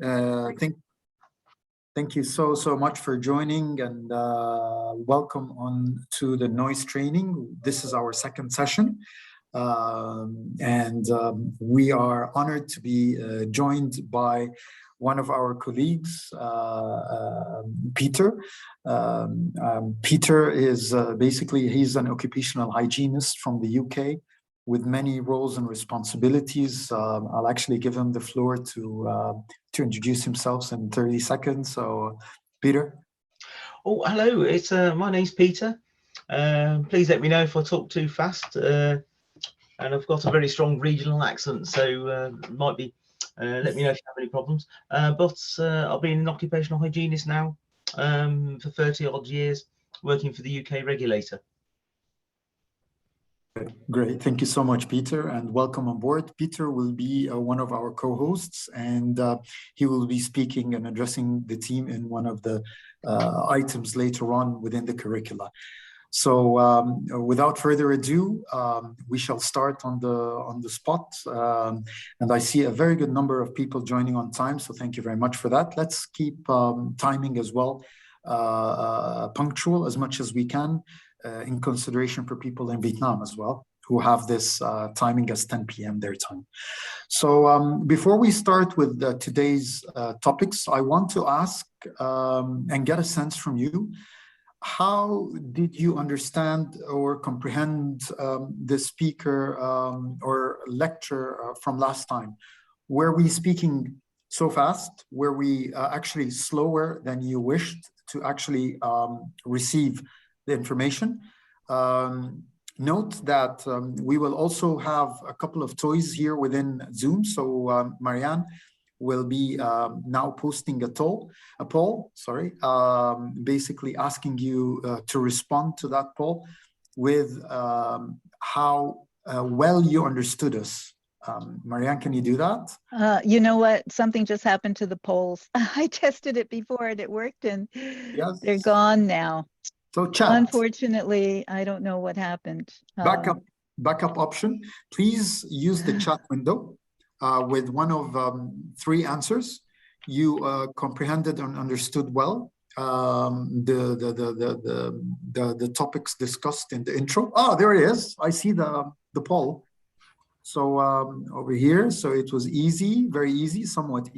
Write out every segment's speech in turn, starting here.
Thank you so much for joining, and welcome on to the noise training. This is our second session, and we are honored to be joined by one of our colleagues, Peter. Peter is basically, he's an occupational hygienist from the UK with many roles and responsibilities. I'll actually give him the floor to introduce himself in 30 seconds. So, Peter. Oh, hello. It's my name's Peter. Please let me know if I talk too fast. And I've got a very strong regional accent, so might be. Let me know if you have any problems. But I've been an occupational hygienist now for 30 odd years, working for the UK regulator. Great. Thank you so much, Peter, and welcome on board. Peter will be one of our co-hosts, and he will be speaking and addressing the team in one of the items later on within the curricula. So without further ado, we shall start on the spot. And I see a very good number of people joining on time, so thank you very much for that. Let's keep timing as well punctual as much as we can, in consideration for people in Vietnam as well, who have this timing as 10 p.m. their time. So before we start with today's topics, I want to ask and get a sense from you, how did you understand or comprehend the speaker or lecture from last time? Were we speaking so fast? Were we actually slower than you wished to actually receive the information? Note that we will also have a couple of toys here within Zoom. So Marianne will be now posting a poll, basically asking you to respond to that poll with how well you understood us. Marianne, can you do that? You know what? Something just happened to the polls. I tested it before and it worked, and yes, they're gone now. So chat. Unfortunately, I don't know what happened. Backup option. Please use the chat window with one of 3 answers you comprehended and understood well. The topics discussed in the intro. Ah, there it is. I see the poll. So over here, so it was easy, very easy, somewhat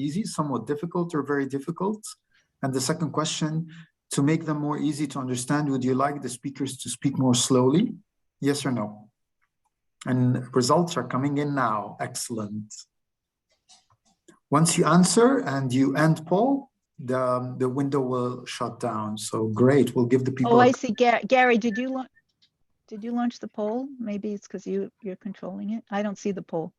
difficult, or very difficult. And the second question, to make them more easy to understand, would you like the speakers to speak more slowly? Yes or no? And results are coming in now. Excellent. Once you answer and you end poll, the window will shut down. So great. We'll give the people. Oh, I see. Gary, did you launch the poll? Maybe it's because you're controlling it. I don't see the poll.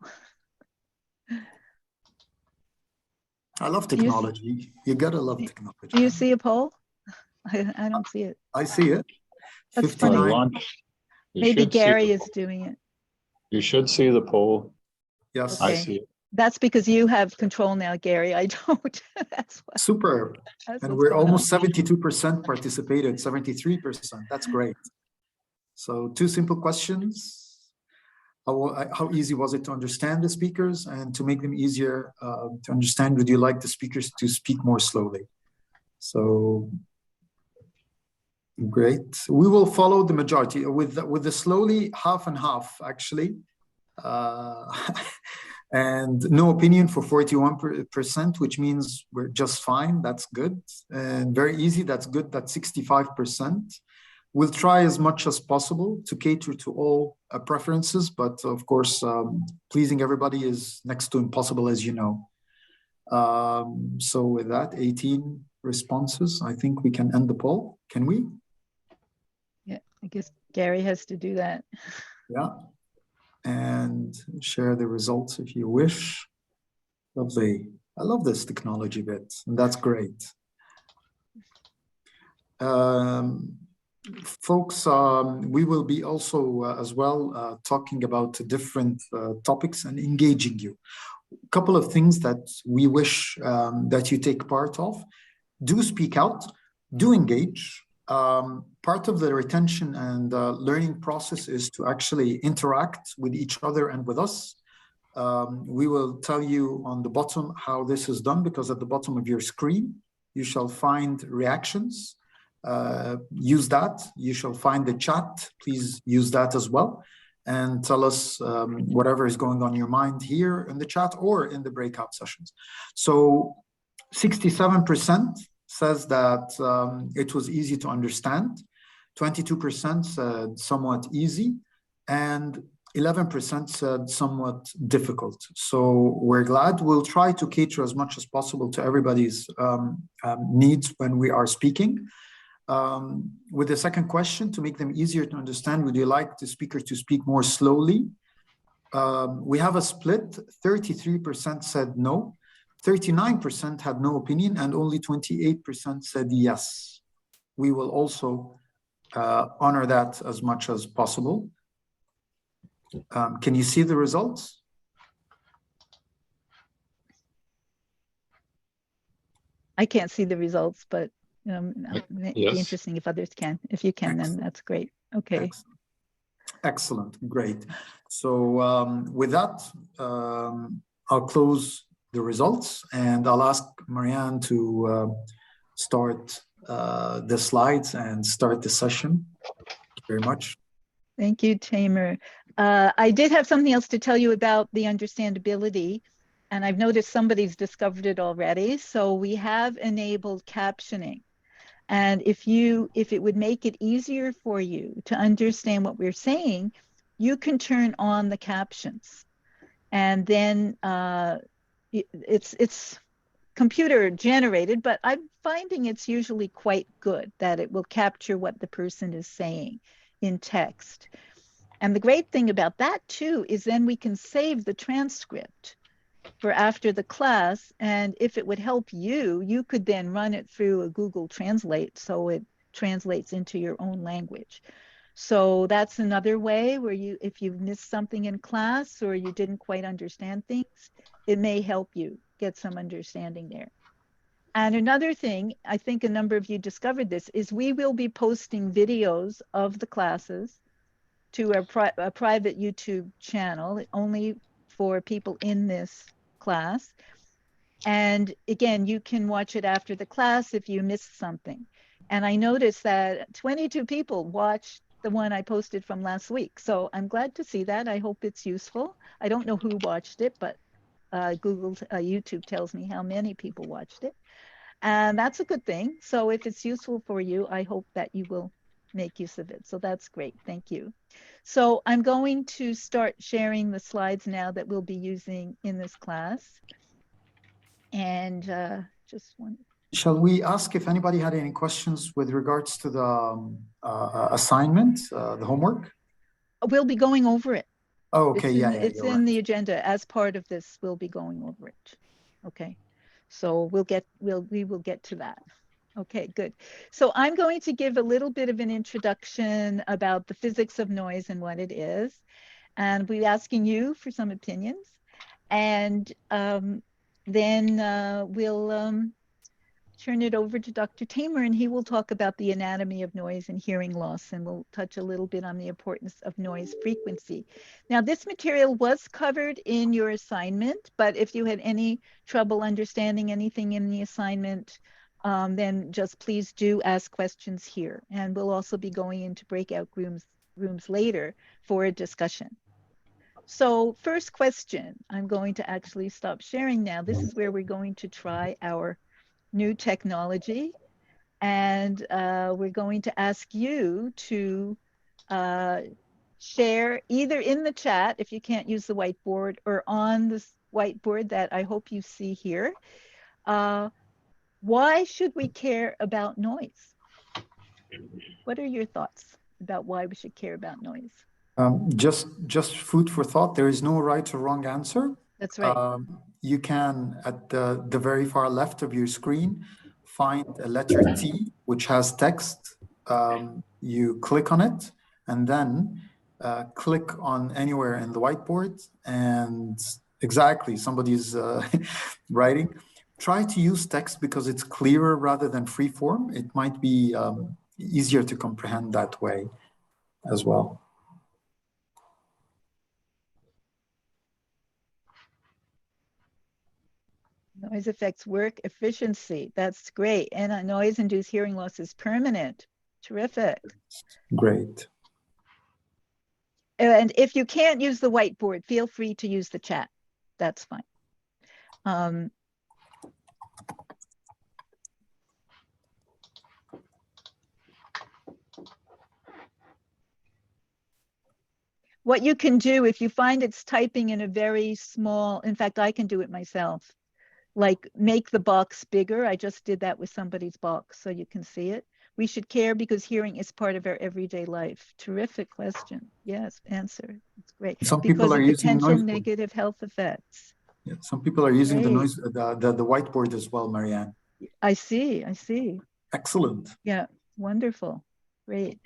I love technology. You gotta love technology. Do you see a poll? I don't see it. I see it. That's funny. Maybe Gary is doing it. You should see the poll. Yes, okay. I see it. That's because you have control now, Gary. I don't. That's what. Super. And we're almost 72% participated, 73%. That's great. So 2 simple questions. How easy was it to understand the speakers, and to make them easier to understand, would you like the speakers to speak more slowly? So great. We will follow the majority with the slowly, half and half actually. And no opinion for 41%, which means we're just fine. That's good. And very easy. That's good. That's 65%. We'll try as much as possible to cater to all preferences, but of course, pleasing everybody is next to impossible, as you know. So with that, 18 responses, I think we can end the poll. Can we? Yeah, I guess Gary has to do that. Yeah. And share the results if you wish. Lovely. I love this technology bit, and that's great. Folks, we will be also as well talking about different topics and engaging you. A couple of things that we wish that you take part of. Do speak out, do engage. Part of the retention and learning process is to actually interact with each other and with us. We will tell you on the bottom how this is done, because at the bottom of your screen, you shall find reactions. Use that. You shall find the chat. Please use that as well. And tell us whatever is going on in your mind here in the chat or in the breakout sessions. So 67% says that it was easy to understand. 22% said somewhat easy. And 11% said somewhat difficult. So we're glad. We'll try to cater as much as possible to everybody's needs when we are speaking. With the second question, to make them easier to understand, would you like the speaker to speak more slowly? We have a split. 33% said no, 39% had no opinion, and only 28% said yes. We will also honor that as much as possible. Can you see the results? I can't see the results, but it'd be Yes. interesting if others can. If you can, then that's great. Okay. Excellent. Great. So with that, I'll close the results, and I'll ask Marianne to start the slides and start the session. Thank you very much. Thank you, Tamer. I did have something else to tell you about the understandability, and I've noticed somebody's discovered it already. So we have enabled captioning. And if it would make it easier for you to understand what we're saying, you can turn on the captions. And then it's computer generated, but I'm finding it's usually quite good that it will capture what the person is saying in text. And the great thing about that too is then we can save the transcript for after the class, and if it would help you, you could then run it through a Google Translate so it translates into your own language. So that's another way where if you've missed something in class or you didn't quite understand things, it may help you get some understanding there. And another thing, I think a number of you discovered this, is we will be posting videos of the classes to a private YouTube channel, only for people in this class. And again, you can watch it after the class if you missed something. And I noticed that 22 people watched the one I posted from last week. So I'm glad to see that. I hope it's useful. I don't know who watched it, but YouTube tells me how many people watched it. And that's a good thing. So if it's useful for you, I hope that you will make use of it. So that's great. Thank you. So I'm going to start sharing the slides now that we'll be using in this class. And just one. Shall we ask if anybody had any questions with regards to the assignment, the homework? We'll be going over it. Oh, okay. It's in the agenda. As part of this, we'll be going over it. Okay. So we will get to that. Okay, good. So I'm going to give a little bit of an introduction about the physics of noise and what it is. And we're asking you for some opinions. And then we'll turn it over to Dr. Tamer, and he will talk about the anatomy of noise and hearing loss, and we'll touch a little bit on the importance of noise frequency. Now, this material was covered in your assignment, but if you had any trouble understanding anything in the assignment, then just please do ask questions here. And we'll also be going into breakout rooms later for a discussion. So first question, I'm going to actually stop sharing now. This is where we're going to try our new technology. And we're going to ask you to share either in the chat, if you can't use the whiteboard, or on this whiteboard that I hope you see here. Why should we care about noise? What are your thoughts about why we should care about noise? Just food for thought. There is no right or wrong answer. That's right. You can, at the very far left of your screen, find a letter T, which has text. You click on it, and then click on anywhere in the whiteboard, and exactly, somebody's writing. Try to use text because it's clearer rather than free form. It might be easier to comprehend that way as well. Noise affects work efficiency. That's great. And noise-induced hearing loss is permanent. Terrific. Great. And if you can't use the whiteboard, feel free to use the chat. That's fine. What you can do if you find it's typing in a very small, in fact, I can do it myself, like make the box bigger. I just did that with somebody's box so you can see it. We should care because hearing is part of our everyday life. Terrific question. Yes, answer. It's great. Some because people are of using potential noise. negative health effects. Yeah, some people are using the Great. noise, the whiteboard as well, Marianne. I see. I see. Excellent. Yeah, wonderful. Great.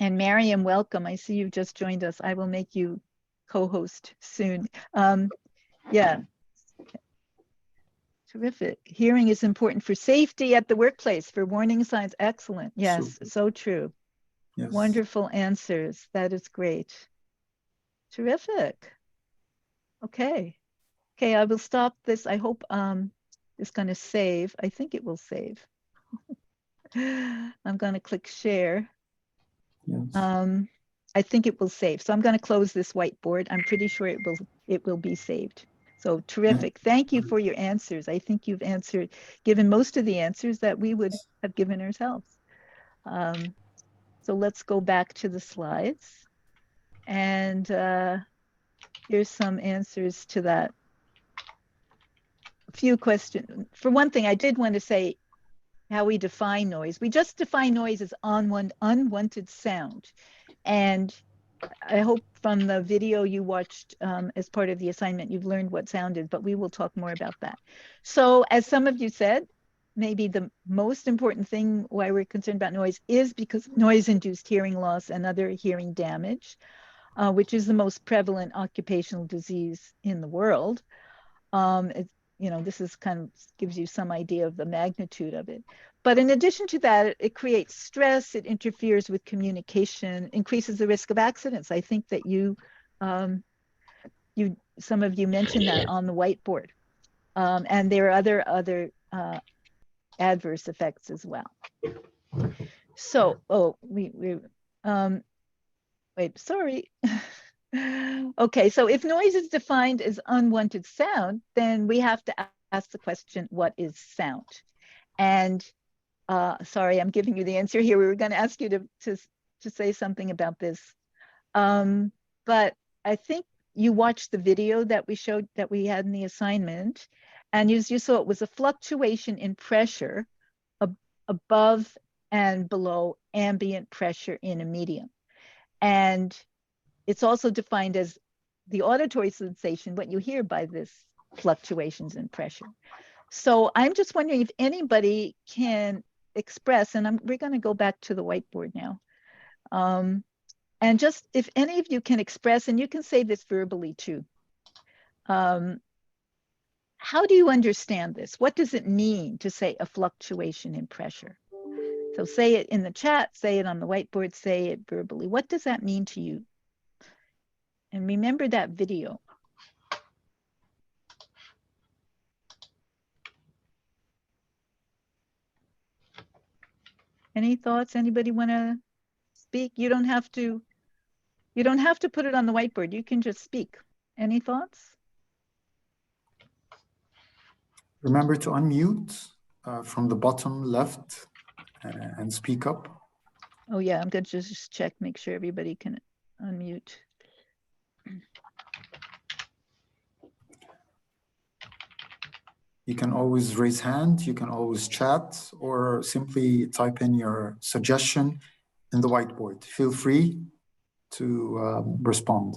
And Mariam, welcome. I see you've just joined us. I will make you co-host soon. Yeah. Terrific. Hearing is important for safety at the workplace, for warning signs. Excellent. Yes, Super. so true. Yes. Wonderful answers. That is great. Terrific. Okay. Okay, I will stop this. I hope it's going to save. I think it will save. I'm going to click share. Yes. I think it will save. So I'm going to close this whiteboard. I'm pretty sure it will be saved. So terrific. Thank you for your answers. I think you've given most of the answers that we would have given ourselves. So let's go back to the slides. And here's some answers to that. A few questions. For one thing, I did want to say how we define noise. We just define noise as unwanted sound. And I hope from the video you watched as part of the assignment, you've learned what sound is, but we will talk more about that. So as some of you said, maybe the most important thing why we're concerned about noise is because noise-induced hearing loss and other hearing damage, which is the most prevalent occupational disease in the world. This is kind of gives you some idea of the magnitude of it. But in addition to that, it creates stress, it interferes with communication, increases the risk of accidents. I think that some of you mentioned that on the whiteboard. And there are other adverse effects as well. So, wait, sorry. Okay, so if noise is defined as unwanted sound, then we have to ask the question, what is sound? And sorry, I'm giving you the answer here. We were going to ask you to say something about this. But I think you watched the video that we had in the assignment, and as you saw, it was a fluctuation in pressure above and below ambient pressure in a medium. And it's also defined as the auditory sensation, what you hear by this fluctuations in pressure. So I'm just wondering if anybody can express, and we're going to go back to the whiteboard now. And just if any of you can express, and you can say this verbally too, how do you understand this? What does it mean to say a fluctuation in pressure? So say it in the chat, say it on the whiteboard, say it verbally. What does that mean to you? And remember that video. Any thoughts? Anybody want to speak? You don't have to put it on the whiteboard. You can just speak. Any thoughts? Remember to unmute from the bottom left and speak up. Oh yeah, I'm going to just check, make sure everybody can unmute. You can always raise hand, you can always chat, or simply type in your suggestion in the whiteboard. Feel free to respond.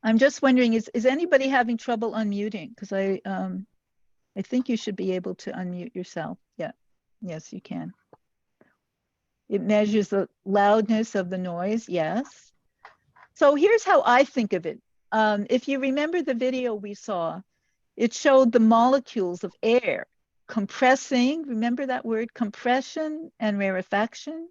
I'm just wondering, is anybody having trouble unmuting? Because I think you should be able to unmute yourself. Yeah, yes, you can. It measures the loudness of the noise, yes. So here's how I think of it. If you remember the video we saw, it showed the molecules of air compressing, remember that word, compression and rarefaction?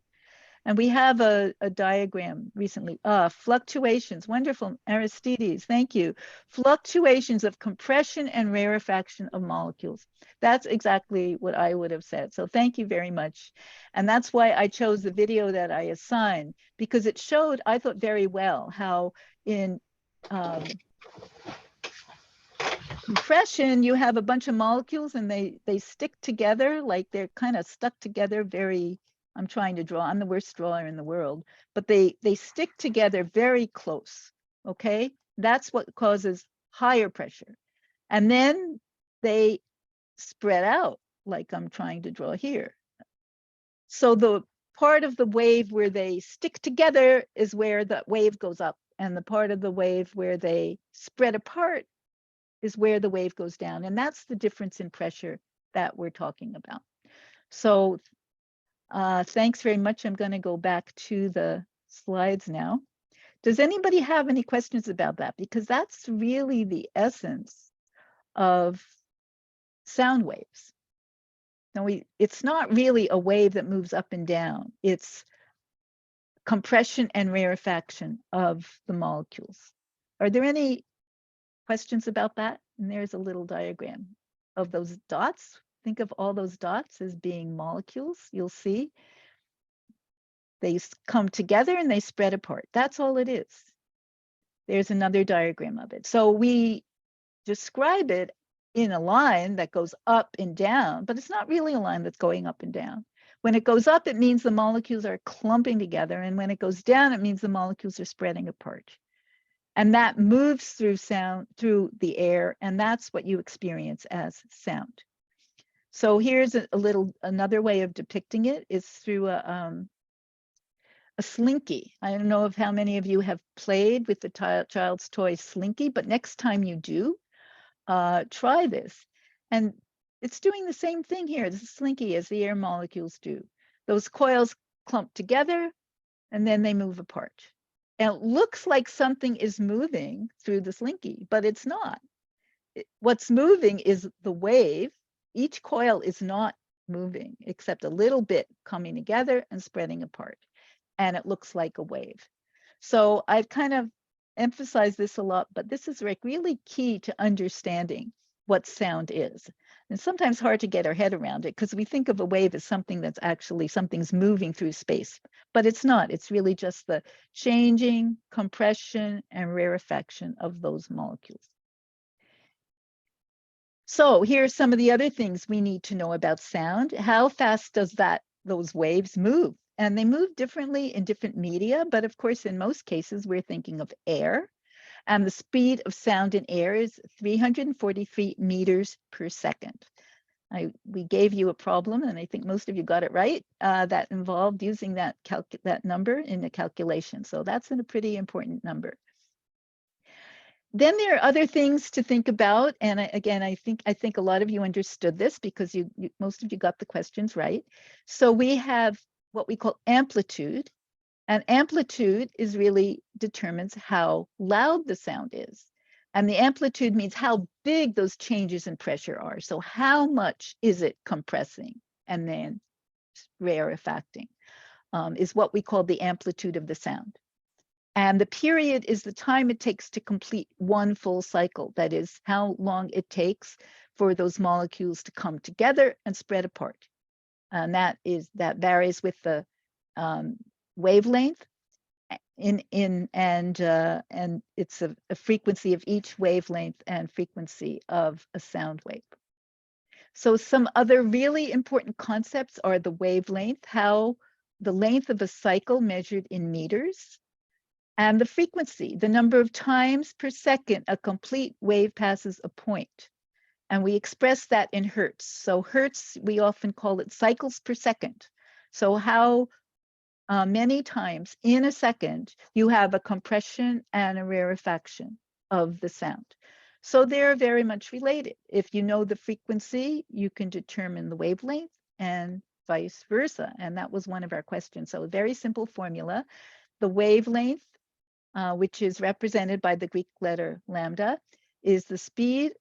And we have a diagram recently. Fluctuations, wonderful, Aristides, thank you. Fluctuations of compression and rarefaction of molecules. That's exactly what I would have said. So thank you very much. And that's why I chose the video that I assigned, because it showed, I thought, very well how in compression, you have a bunch of molecules and they stick together, like they're kind of stuck together very, I'm trying to draw, I'm the worst drawer in the world, but they stick together very close, okay? That's what causes higher pressure. And then they spread out, like I'm trying to draw here. So the part of the wave where they stick together is where the wave goes up, and the part of the wave where they spread apart is where the wave goes down. And that's the difference in pressure that we're talking about. So thanks very much. I'm going to go back to the slides now. Does anybody have any questions about that? Because that's really the essence of sound waves. Now, it's not really a wave that moves up and down. It's compression and rarefaction of the molecules. Are there any questions about that? And there's a little diagram of those dots. Think of all those dots as being molecules. You'll see they come together and they spread apart. That's all it is. There's another diagram of it. So we describe it in a line that goes up and down, but it's not really a line that's going up and down. When it goes up, it means the molecules are clumping together. And when it goes down, it means the molecules are spreading apart. And that moves through sound, through the air, and that's what you experience as sound. So here's another way of depicting it is through a slinky. I don't know if how many of you have played with the child's toy slinky, but next time you do, try this. And it's doing the same thing here, the slinky, as the air molecules do. Those coils clump together, and then they move apart. And it looks like something is moving through the slinky, but it's not. What's moving is the wave. Each coil is not moving except a little bit coming together and spreading apart. And it looks like a wave. So I've kind of emphasized this a lot, but this is like really key to understanding what sound is. And sometimes hard to get our head around it because we think of a wave as something that's actually something's moving through space, but it's not. It's really just the changing compression and rarefaction of those molecules. So here's some of the other things we need to know about sound. How fast does those waves move? And they move differently in different media, but of course, in most cases, we're thinking of air. And the speed of sound in air is 343 meters per second. We gave you a problem, and I think most of you got it right, that involved using that number in the calculation. So that's a pretty important number. Then there are other things to think about. And again, I think a lot of you understood this because most of you got the questions right. So we have what we call amplitude. And amplitude is really determines how loud the sound is. And the amplitude means how big those changes in pressure are. So how much is it compressing and then rarefacting is what we call the amplitude of the sound. And the period is the time it takes to complete one full cycle. That is how long it takes for those molecules to come together and spread apart. And that varies with the wavelength and it's a frequency of each wavelength and frequency of a sound wave. So some other really important concepts are the wavelength, how the length of a cycle measured in meters, and the frequency, the number of times per second a complete wave passes a point. And we express that in hertz. So hertz, we often call it cycles per second. So how many times in a second you have a compression and a rarefaction of the sound. So they're very much related. If you know the frequency, you can determine the wavelength and vice versa. And that was one of our questions. So a very simple formula. The wavelength, which is represented by the Greek letter lambda, is the speed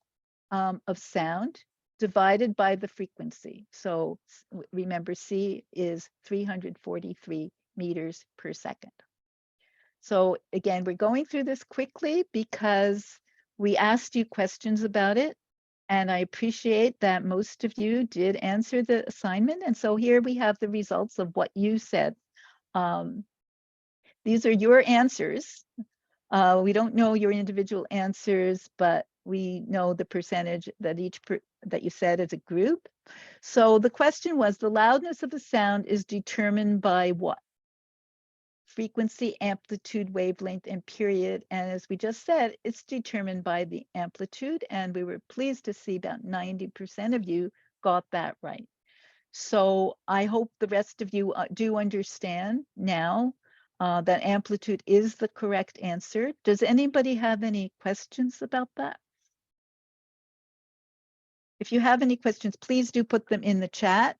of sound divided by the frequency. So remember, C is 343 meters per second. So again, we're going through this quickly because we asked you questions about it. And I appreciate that most of you did answer the assignment. And so here we have the results of what you said. These are your answers. We don't know your individual answers, but we know the percentage that that you said as a group. So the question was, the loudness of the sound is determined by what? Frequency, amplitude, wavelength, and period. And as we just said, it's determined by the amplitude. And we were pleased to see about 90% of you got that right. So I hope the rest of you do understand now that amplitude is the correct answer. Does anybody have any questions about that? If you have any questions, please do put them in the chat.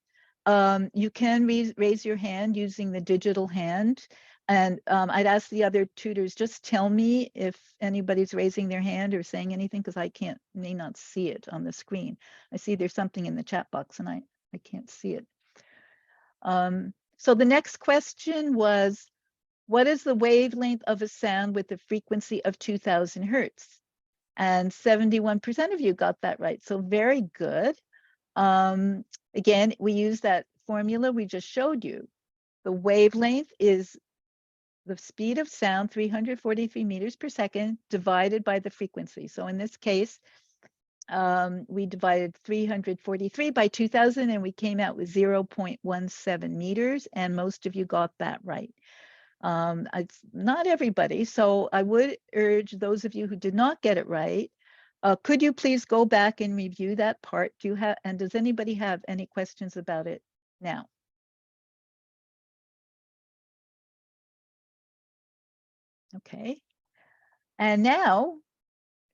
You can raise your hand using the digital hand. And I'd ask the other tutors, just tell me if anybody's raising their hand or saying anything, because I may not see it on the screen. I see there's something in the chat box and I can't see it. So the next question was, what is the wavelength of a sound with a frequency of 2000 hertz? And 71% of you got that right. So very good. Again, we use that formula we just showed you. The wavelength is the speed of sound, 343 meters per second, divided by the frequency. So in this case, we divided 343 by 2000 and we came out with 0.17 meters, and most of you got that right. It's not everybody, so I would urge those of you who did not get it right, could you please go back and review that part? And does anybody have any questions about it now? Okay, and now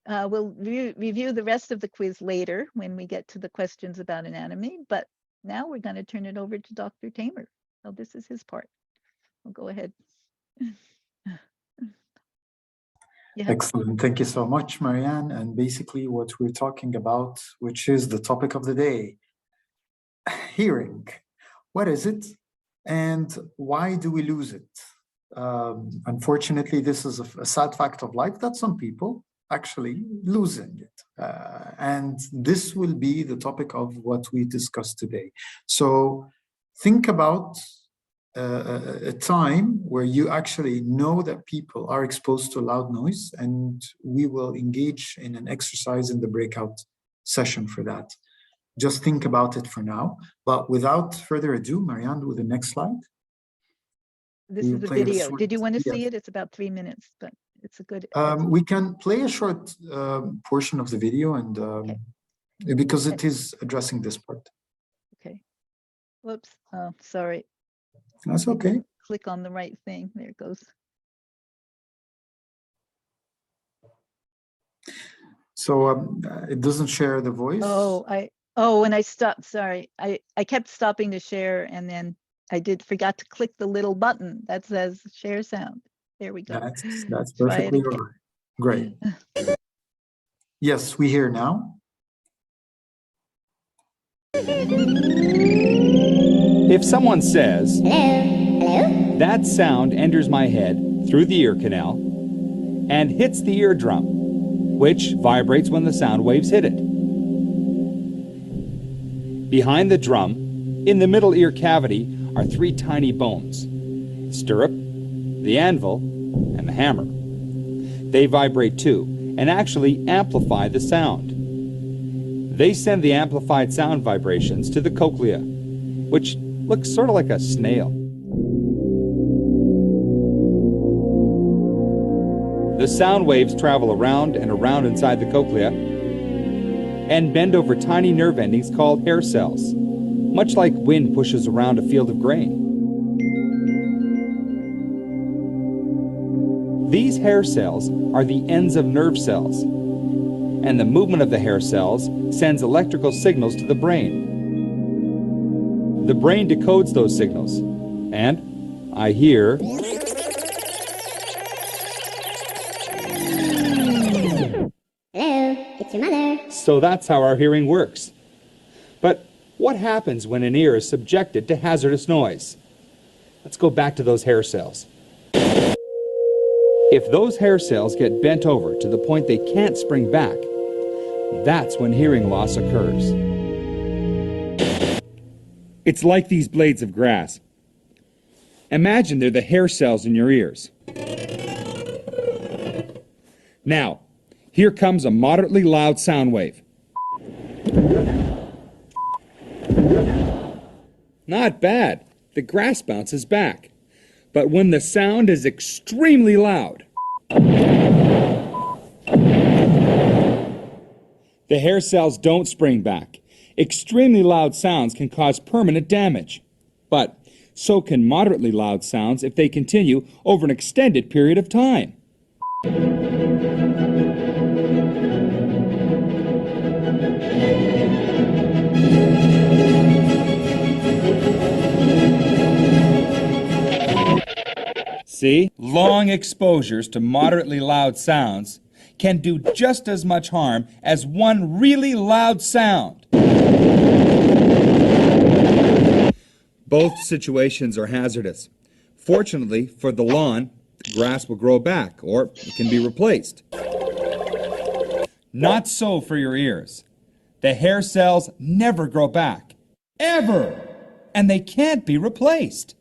we'll review the rest of the quiz later when we get to the questions about anatomy, but now we're going to turn it over to Dr. Tamer. So this is his part. I'll go ahead. Yeah. Excellent. Thank you so much, Marianne. And basically what we're talking about, which is the topic of the day, hearing. What is it and why do we lose it? Unfortunately, this is a sad fact of life that some people actually losing it. And this will be the topic of what we discuss today. So think about a time where you actually know that people are exposed to loud noise, and we will engage in an exercise in the breakout session for that. Just think about it for now. But without further ado, Marianne, with the next slide. This is the video. Did you want to see it? It's about 3 minutes, but it's a good. We can play a short portion of the video, and Okay. because it is addressing this part. Okay. Whoops. Oh, sorry. That's okay. Click on the right thing. There it goes. So it doesn't share the voice. When I stopped, sorry. I kept stopping to share, and then I forgot to click the little button that says share sound. There we go. That's perfectly right. Great. Yes, we hear now. If someone says, hello, that sound enters my head through the ear canal and hits the eardrum, which vibrates when the sound waves hit it. Behind the drum, in the middle ear cavity, are 3 tiny bones: the stirrup, the anvil, and the hammer. They vibrate too, and actually amplify the sound. They send the amplified sound vibrations to the cochlea, which looks sort of like a snail. The sound waves travel around and around inside the cochlea and bend over tiny nerve endings called hair cells, much like wind pushes around a field of grain. These hair cells are the ends of nerve cells, and the movement of the hair cells sends electrical signals to the brain. The brain decodes those signals, and I hear hello, it's your mother. So that's how our hearing works. But what happens when an ear is subjected to hazardous noise? Let's go back to those hair cells. If those hair cells get bent over to the point they can't spring back, that's when hearing loss occurs. It's like these blades of grass. Imagine they're the hair cells in your ears. Now, here comes a moderately loud sound wave. Not bad. The grass bounces back. But when the sound is extremely loud, the hair cells don't spring back. Extremely loud sounds can cause permanent damage. But so can moderately loud sounds if they continue over an extended period of time. See, long exposures to moderately loud sounds can do just as much harm as one really loud sound. Both situations are hazardous. Fortunately for the lawn, the grass will grow back, or it can be replaced. Not so for your ears. The hair cells never grow back. Ever! And they can't be replaced.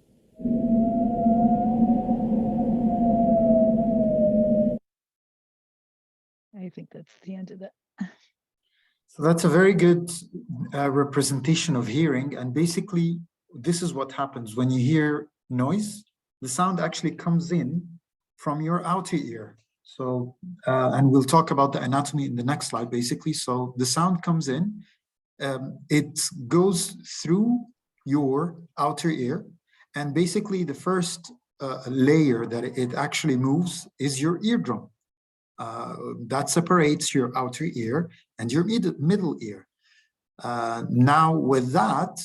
I think that's the end of that. So that's a very good representation of hearing. And basically, this is what happens when you hear noise. The sound actually comes in from your outer ear. So, and we'll talk about the anatomy in the next slide, basically. So the sound comes in, it goes through your outer ear. And basically the first layer that it actually moves is your eardrum. That separates your outer ear and your middle ear. Now with that,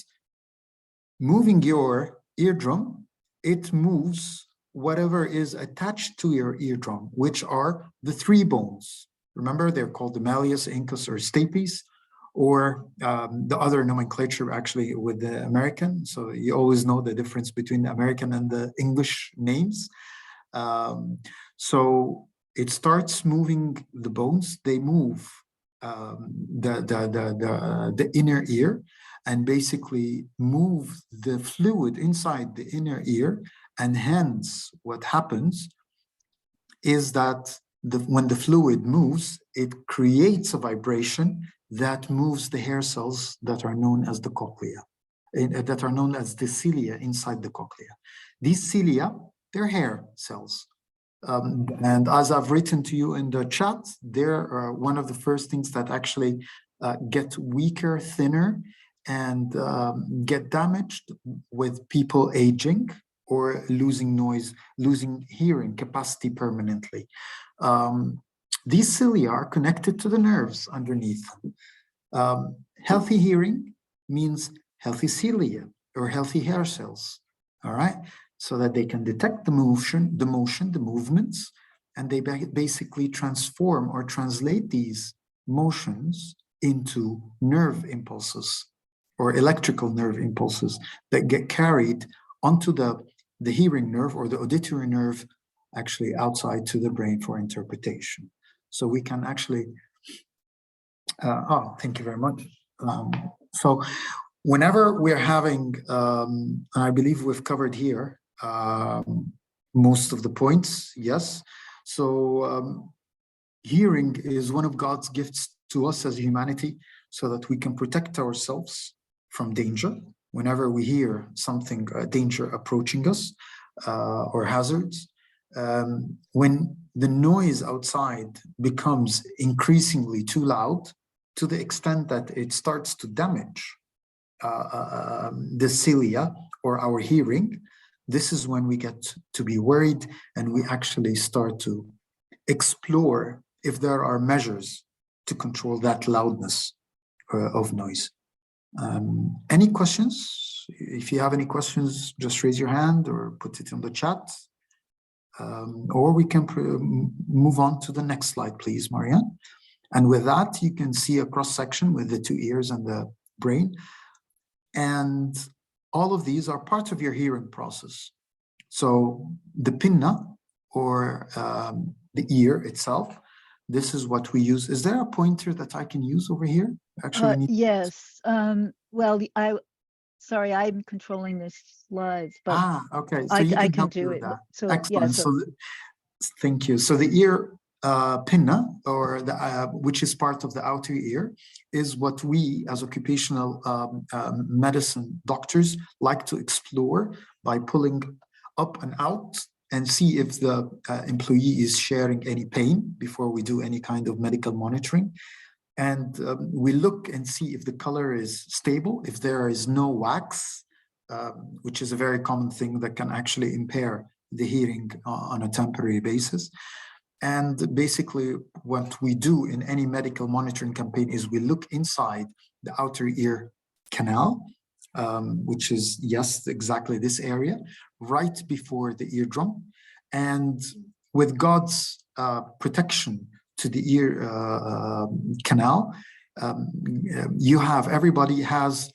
moving your eardrum, it moves whatever is attached to your eardrum, which are the three bones. Remember, they're called the malleus, incus, or stapes, or the other nomenclature actually with the American. So you always know the difference between the American and the English names. So it starts moving the bones. They move the inner ear and basically move the fluid inside the inner ear. And hence, what happens is that when the fluid moves, it creates a vibration that moves the hair cells that are known as the cochlea, that are known as the cilia inside the cochlea. These cilia, they're hair cells. And as I've written to you in the chat, they're one of the first things that actually get weaker, thinner, and get damaged with people aging or losing noise, losing hearing capacity permanently. These cilia are connected to the nerves underneath. Healthy hearing means healthy cilia or healthy hair cells, all right? So that they can detect the motion, the movements, and they basically transform or translate these motions into nerve impulses or electrical nerve impulses that get carried onto the hearing nerve or the auditory nerve actually outside to the brain for interpretation. So we can actually, thank you very much. So whenever we're having, and I believe we've covered here, most of the points, yes. So hearing is one of God's gifts to us as humanity so that we can protect ourselves from danger whenever we hear something, danger approaching us or hazards. When the noise outside becomes increasingly too loud to the extent that it starts to damage the cilia or our hearing, this is when we get to be worried and we actually start to explore if there are measures to control that loudness of noise. Any questions? If you have any questions, just raise your hand or put it in the chat. Or we can move on to the next slide, please, Marianne. And with that, you can see a cross-section with the two ears and the brain. And all of these are part of your hearing process. So the pinna, or the ear itself, this is what we use. Is there a pointer that I can use over here? Actually, yes. Well, sorry, I'm controlling the slides, but okay. So you I can can help me do with it. that. So Excellent. yeah, So thank you. So the ear pinna, or the which is part of the outer ear, is what we as occupational medicine doctors like to explore by pulling up and out and see if the employee is sharing any pain before we do any kind of medical monitoring. And we look and see if the color is stable, if there is no wax, which is a very common thing that can actually impair the hearing on a temporary basis. And basically what we do in any medical monitoring campaign is we look inside the outer ear canal, which is, yes, exactly this area, right before the eardrum. And with God's protection to the ear canal, everybody has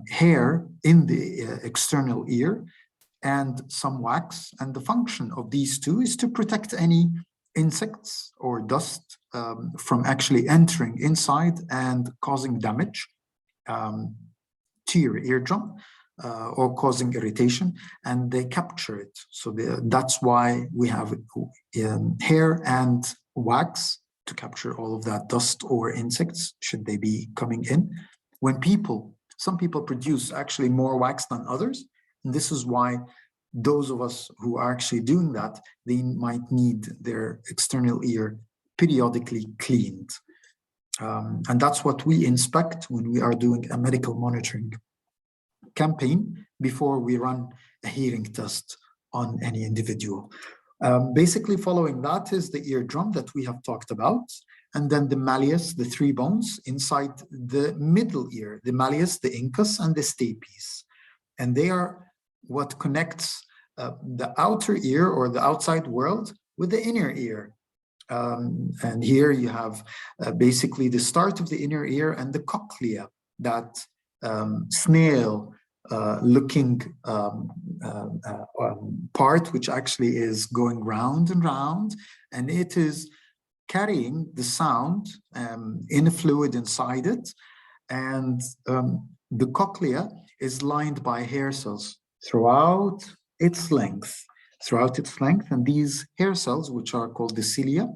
hair in the external ear and some wax. And the function of these two is to protect any insects or dust from actually entering inside and causing damage to your eardrum or causing irritation, and they capture it. So that's why we have hair and wax to capture all of that dust or insects should they be coming in. Some people produce actually more wax than others, and this is why those of us who are actually doing that, they might need their external ear periodically cleaned. And that's what we inspect when we are doing a medical monitoring campaign before we run a hearing test on any individual. Basically following that is the eardrum that we have talked about, and then the malleus, the three bones inside the middle ear, the malleus, the incus, and the stapes. And they are what connects the outer ear or the outside world with the inner ear. And here you have basically the start of the inner ear and the cochlea, that snail looking part, which actually is going round and round, and it is carrying the sound in a fluid inside it. And the cochlea is lined by hair cells throughout its length. And these hair cells, which are called the cilia,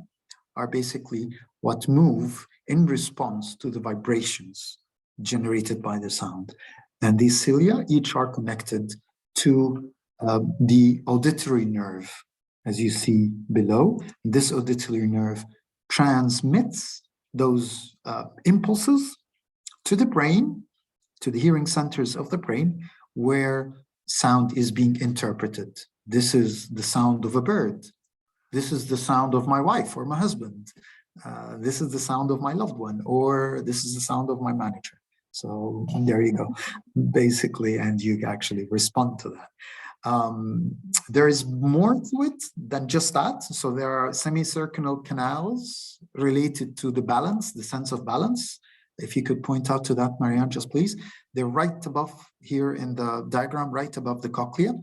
are basically what move in response to the vibrations generated by the sound. And these cilia each are connected to the auditory nerve, as you see below. This auditory nerve transmits those impulses to the brain, to the hearing centers of the brain, where sound is being interpreted. This is the sound of a bird. This is the sound of my wife or my husband. This is the sound of my loved one, or this is the sound of my manager. So there you go, basically, and you actually respond to that. There is more to it than just that. So there are semicircular canals related to the balance, the sense of balance. If you could point out to that, Marianne, just please. They're right above here in the diagram, right above the cochlea.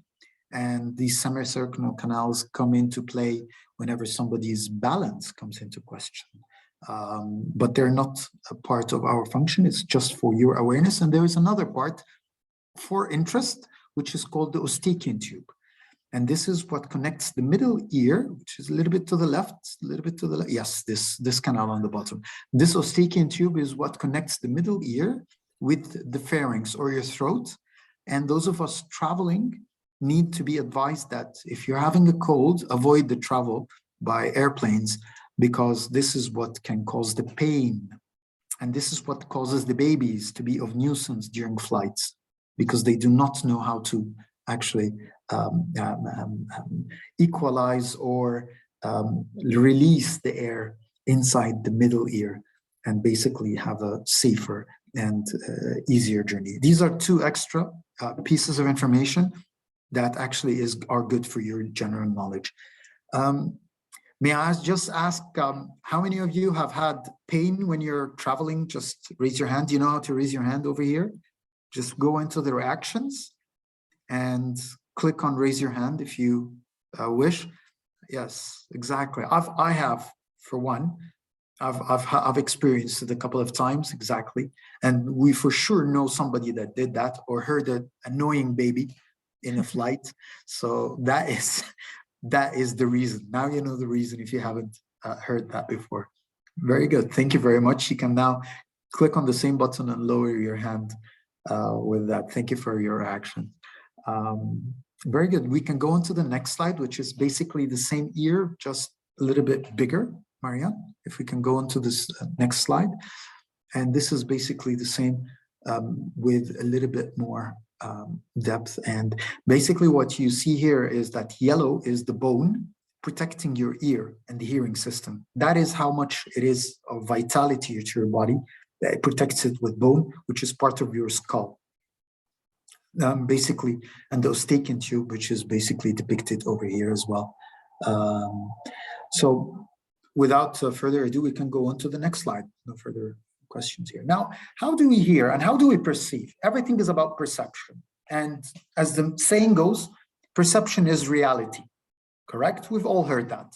And these semicircular canals come into play whenever somebody's balance comes into question. But they're not a part of our function. It's just for your awareness. And there is another part for interest, which is called the Eustachian tube. And this is what connects the middle ear, which is a little bit to the left, a little bit to the left. Yes, this canal on the bottom. This Eustachian tube is what connects the middle ear with the pharynx or your throat. And those of us traveling need to be advised that if you're having a cold, avoid the travel by airplanes, because this is what can cause the pain. And this is what causes the babies to be of nuisance during flights, because they do not know how to actually equalize or release the air inside the middle ear and basically have a safer and easier journey. These are two extra pieces of information that actually are good for your general knowledge. May I just ask, how many of you have had pain when you're traveling? Just raise your hand. Do you know how to raise your hand over here? Just go into the reactions and click on raise your hand if you wish. Yes, exactly. I have, for one, I've experienced it a couple of times, exactly. And we for sure know somebody that did that or heard an annoying baby in a flight. So that is the reason. Now you know the reason if you haven't heard that before. Very good. Thank you very much. You can now click on the same button and lower your hand with that. Thank you for your action. Very good. We can go on to the next slide, which is basically the same ear, just a little bit bigger. Marianne, if we can go on to this next slide. And this is basically the same with a little bit more depth. And basically what you see here is that yellow is the bone protecting your ear and the hearing system. That is how much it is of vitality to your body. It protects it with bone, which is part of your skull. Basically, and the Eustachian tube, which is basically depicted over here as well. So without further ado, we can go on to the next slide. No further questions here. Now, how do we hear and how do we perceive? Everything is about perception. And as the saying goes, perception is reality, correct? We've all heard that.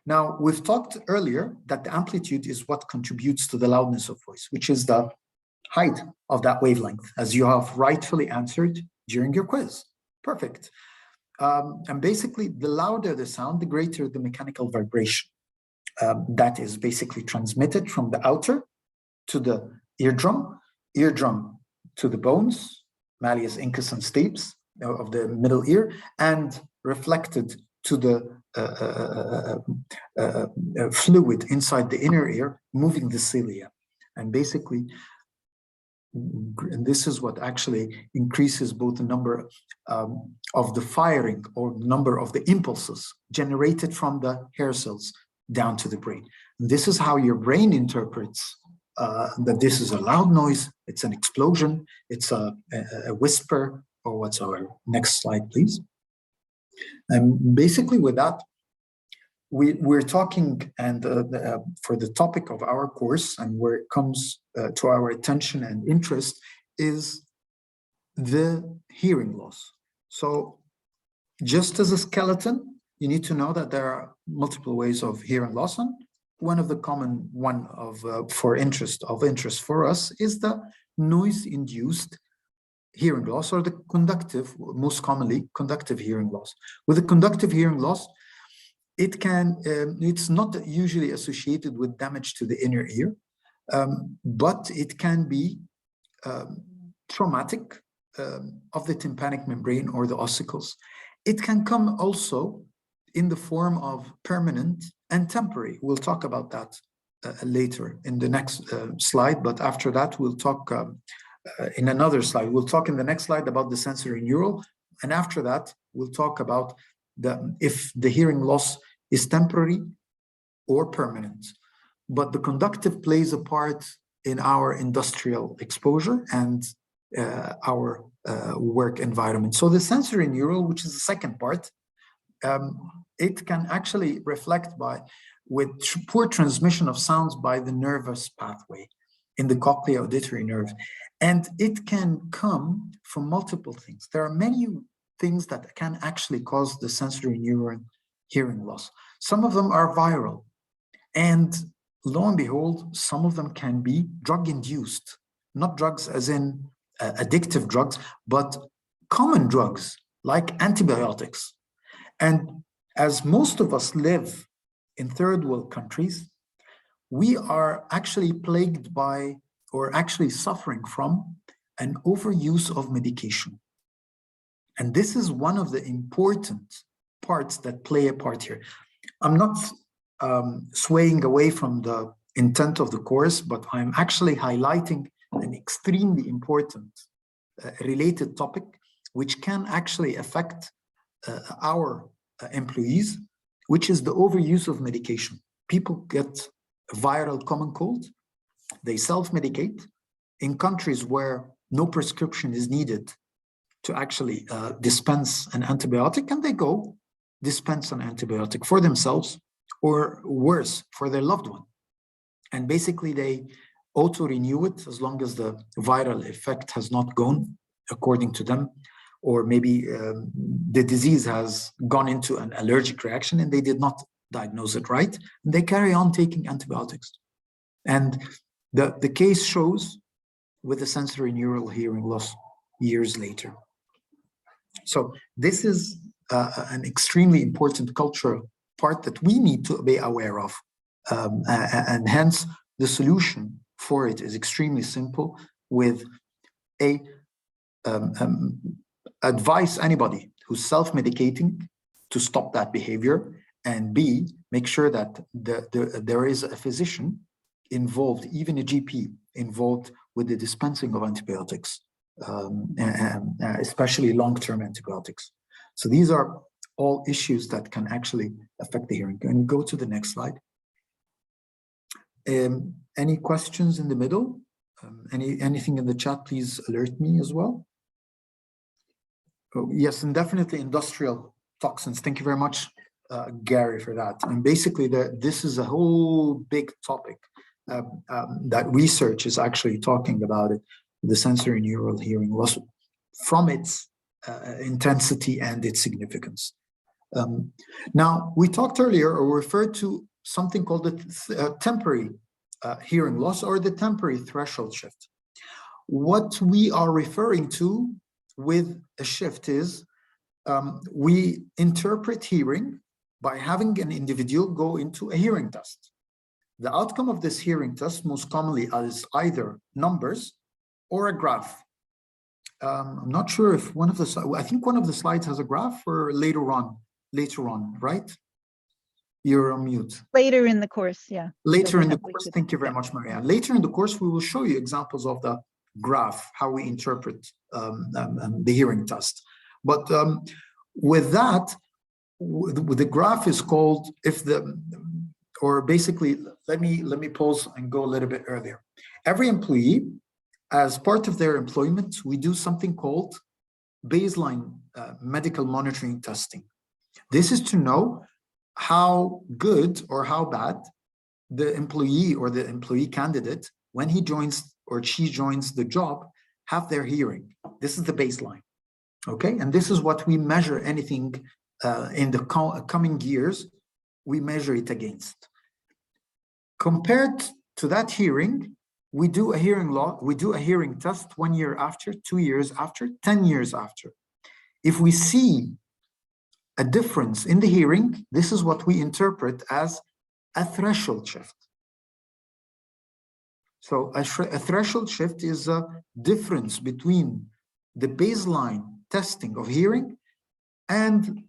Now, we've talked earlier that the amplitude is what contributes to the loudness of voice, which is the height of that wavelength, as you have rightfully answered during your quiz. Perfect. And basically, the louder the sound, the greater the mechanical vibration that is basically transmitted from the outer to the eardrum, eardrum to the bones, malleus, incus, and stapes of the middle ear, and reflected to the fluid inside the inner ear, moving the cilia. And basically, and this is what actually increases both the number of the firing or number of the impulses generated from the hair cells down to the brain. And this is how your brain interprets that this is a loud noise, it's an explosion, it's a whisper, or whatsoever. Next slide, please. And basically with that, we're talking, and for the topic of our course and where it comes to our attention and interest is the hearing loss. So just as a skeleton, you need to know that there are multiple ways of hearing loss, and one of the common one of interest for us is the noise-induced hearing loss, or the conductive, most commonly conductive hearing loss. With the conductive hearing loss, it can, it's not usually associated with damage to the inner ear, but it can be traumatic of the tympanic membrane or the ossicles. It can come also in the form of permanent and temporary. We'll talk about that later in the next slide, but after that, we'll talk in another slide. We'll talk in the next slide about the sensory neural, and after that, we'll talk about if the hearing loss is temporary or permanent. But the conductive plays a part in our industrial exposure and our work environment. So the sensory neural, which is the second part, it can actually reflect with poor transmission of sounds by the nervous pathway in the cochlear auditory nerve. And it can come from multiple things. There are many things that can actually cause the sensory neural hearing loss. Some of them are viral, and lo and behold, some of them can be drug-induced, not drugs as in addictive drugs, but common drugs like antibiotics. And as most of us live in third world countries, we are actually plagued by, or actually suffering from, an overuse of medication. And this is one of the important parts that play a part here. I'm not swaying away from the intent of the course, but I'm actually highlighting an extremely important related topic, which can actually affect our employees, which is the overuse of medication. People get a viral common cold, they self-medicate in countries where no prescription is needed to actually dispense an antibiotic, and they go dispense an antibiotic for themselves, or worse, for their loved one. And basically they auto-renew it as long as the viral effect has not gone, according to them, or maybe the disease has gone into an allergic reaction and they did not diagnose it right, and they carry on taking antibiotics. And the case shows with the sensory neural hearing loss years later. So this is an extremely important cultural part that we need to be aware of. And hence the solution for it is extremely simple, with advise anybody who's self-medicating to stop that behavior, and B, make sure that there is a physician involved, even a GP involved with the dispensing of antibiotics, especially long-term antibiotics. So these are all issues that can actually affect the hearing. Can you go to the next slide? Any questions in the middle? Anything in the chat, please alert me as well. Oh, yes, and definitely industrial toxins. Thank you very much, Gary, for that. And basically, this is a whole big topic that research is actually talking about it, the sensory neural hearing loss, from its intensity and its significance. Now, we talked earlier, or referred to something called the temporary hearing loss, or the temporary threshold shift. What we are referring to with a shift is we interpret hearing by having an individual go into a hearing test. The outcome of this hearing test most commonly is either numbers or a graph. I'm not sure if one of the, I think one of the slides has a graph, or later on, right? You're on mute. Later in the course, yeah. Later in the course, thank you very much, Marianne. Later in the course, we will show you examples of the graph, how we interpret the hearing test. But with that, the graph is called, or basically, let me pause and go a little bit earlier. Every employee, as part of their employment, we do something called baseline medical monitoring testing. This is to know how good or how bad the employee or the employee candidate, when he joins or she joins the job, have their hearing. This is the baseline, okay? And this is what we measure anything in the coming years, we measure it against. Compared to that hearing, we do a hearing test 1 year after, 2 years after, 10 years after. If we see a difference in the hearing, this is what we interpret as a threshold shift. So a threshold shift is a difference between the baseline testing of hearing and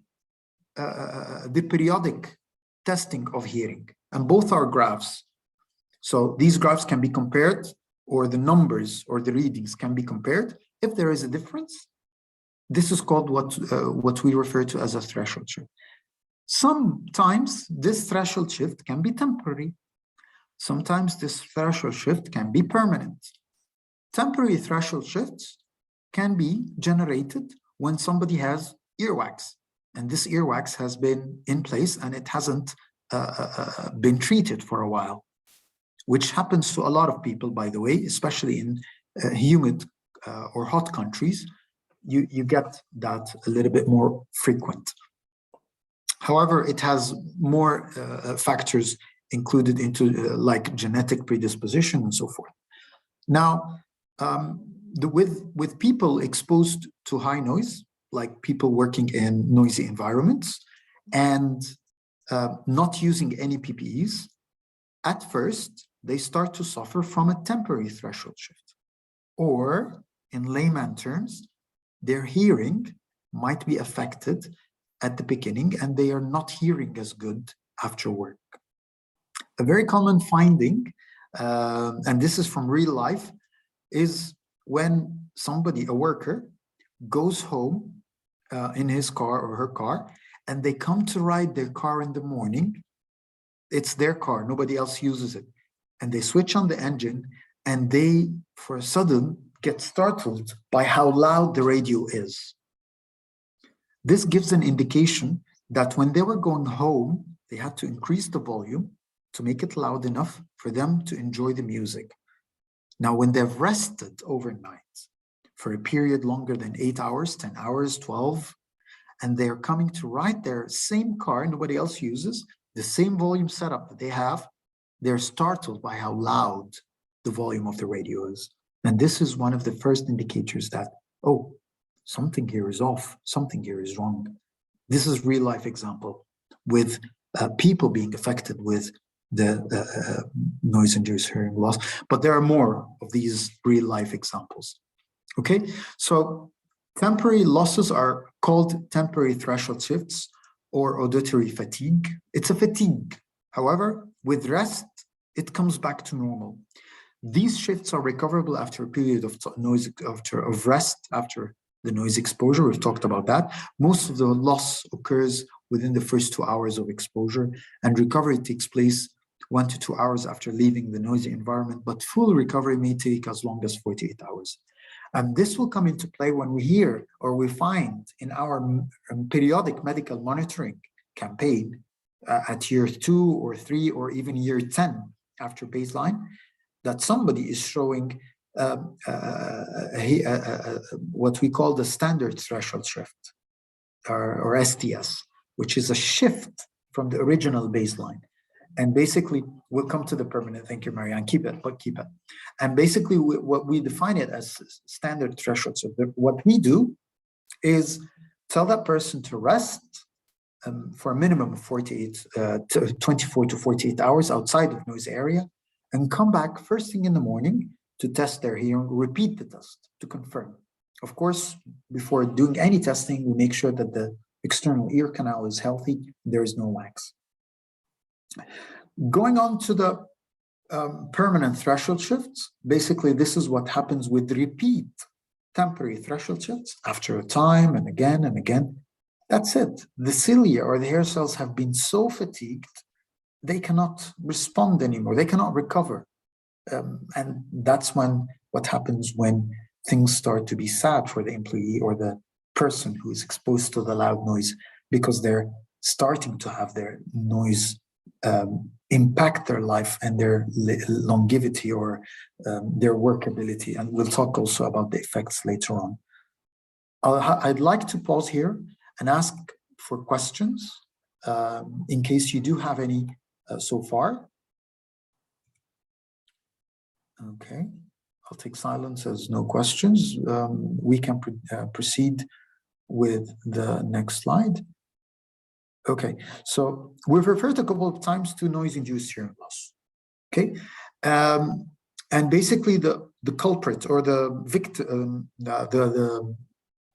the periodic testing of hearing. And both are graphs. So these graphs can be compared, or the numbers or the readings can be compared. If there is a difference, this is called what we refer to as a threshold shift. Sometimes this threshold shift can be temporary. Sometimes this threshold shift can be permanent. Temporary threshold shifts can be generated when somebody has earwax, and this earwax has been in place and it hasn't been treated for a while, which happens to a lot of people, by the way, especially in humid or hot countries. You get that a little bit more frequent. However, it has more factors included into like genetic predisposition and so forth. Now, with people exposed to high noise, like people working in noisy environments and not using any PPEs, at first, they start to suffer from a temporary threshold shift. Or, in layman terms, their hearing might be affected at the beginning and they are not hearing as good after work. A very common finding, and this is from real life, is when somebody, a worker, goes home in his car or her car, and they come to ride their car in the morning. It's their car, nobody else uses it. And they switch on the engine and they, for a sudden, get startled by how loud the radio is. This gives an indication that when they were going home, they had to increase the volume to make it loud enough for them to enjoy the music. Now, when they've rested overnight, for a period longer than 8 hours, 10 hours, 12, and they're coming to ride their same car, nobody else uses, the same volume setup that they have, they're startled by how loud the volume of the radio is. And this is one of the first indicators that, oh, something here is off, something here is wrong. This is real life example with people being affected with the noise-induced hearing loss, but there are more of these real life examples. Okay, so temporary losses are called temporary threshold shifts or auditory fatigue. It's a fatigue. However, with rest, it comes back to normal. These shifts are recoverable after a period of noise, of rest, after the noise exposure. We've talked about that. Most of the loss occurs within the first 2 hours of exposure, and recovery takes place 1 to 2 hours after leaving the noisy environment, but full recovery may take as long as 48 hours. And this will come into play when we hear or we find in our periodic medical monitoring campaign at year 2 or 3 or even year 10 after baseline, that somebody is showing what we call the standard threshold shift, or STS, which is a shift from the original baseline. And basically, we'll come to the permanent. Thank you, Marianne. Keep it. And basically, what we define it as standard threshold. So what we do is tell that person to rest for a minimum of 24 to 48 hours outside of noise area, and come back first thing in the morning to test their hearing, repeat the test to confirm. Of course, before doing any testing, we make sure that the external ear canal is healthy, there is no wax. Going on to the permanent threshold shifts, basically this is what happens with repeat temporary threshold shifts after a time and again and again. That's it. The cilia or the hair cells have been so fatigued, they cannot respond anymore, they cannot recover. And that's what happens when things start to be sad for the employee or the person who is exposed to the loud noise, because they're starting to have their noise impact their life and their longevity or their workability. And we'll talk also about the effects later on. I'd like to pause here and ask for questions in case you do have any so far. Okay, I'll take silence as no questions. We can proceed with the next slide. Okay, so we've referred a couple of times to noise-induced hearing loss. Okay, and basically the culprit or the victim, the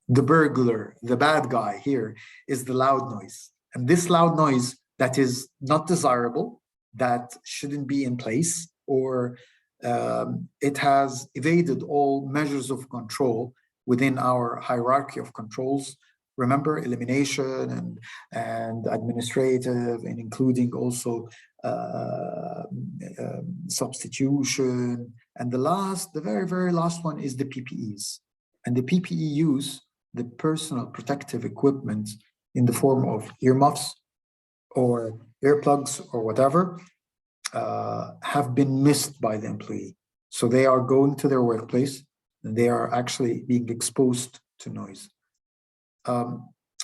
burglar, the bad guy here is the loud noise. And this loud noise that is not desirable, that shouldn't be in place, or it has evaded all measures of control within our hierarchy of controls. Remember, elimination and administrative, and including also substitution. And the very, very last one is the PPEs. And the PPE use, the personal protective equipment in the form of earmuffs or earplugs or whatever, have been missed by the employee. So they are going to their workplace and they are actually being exposed to noise.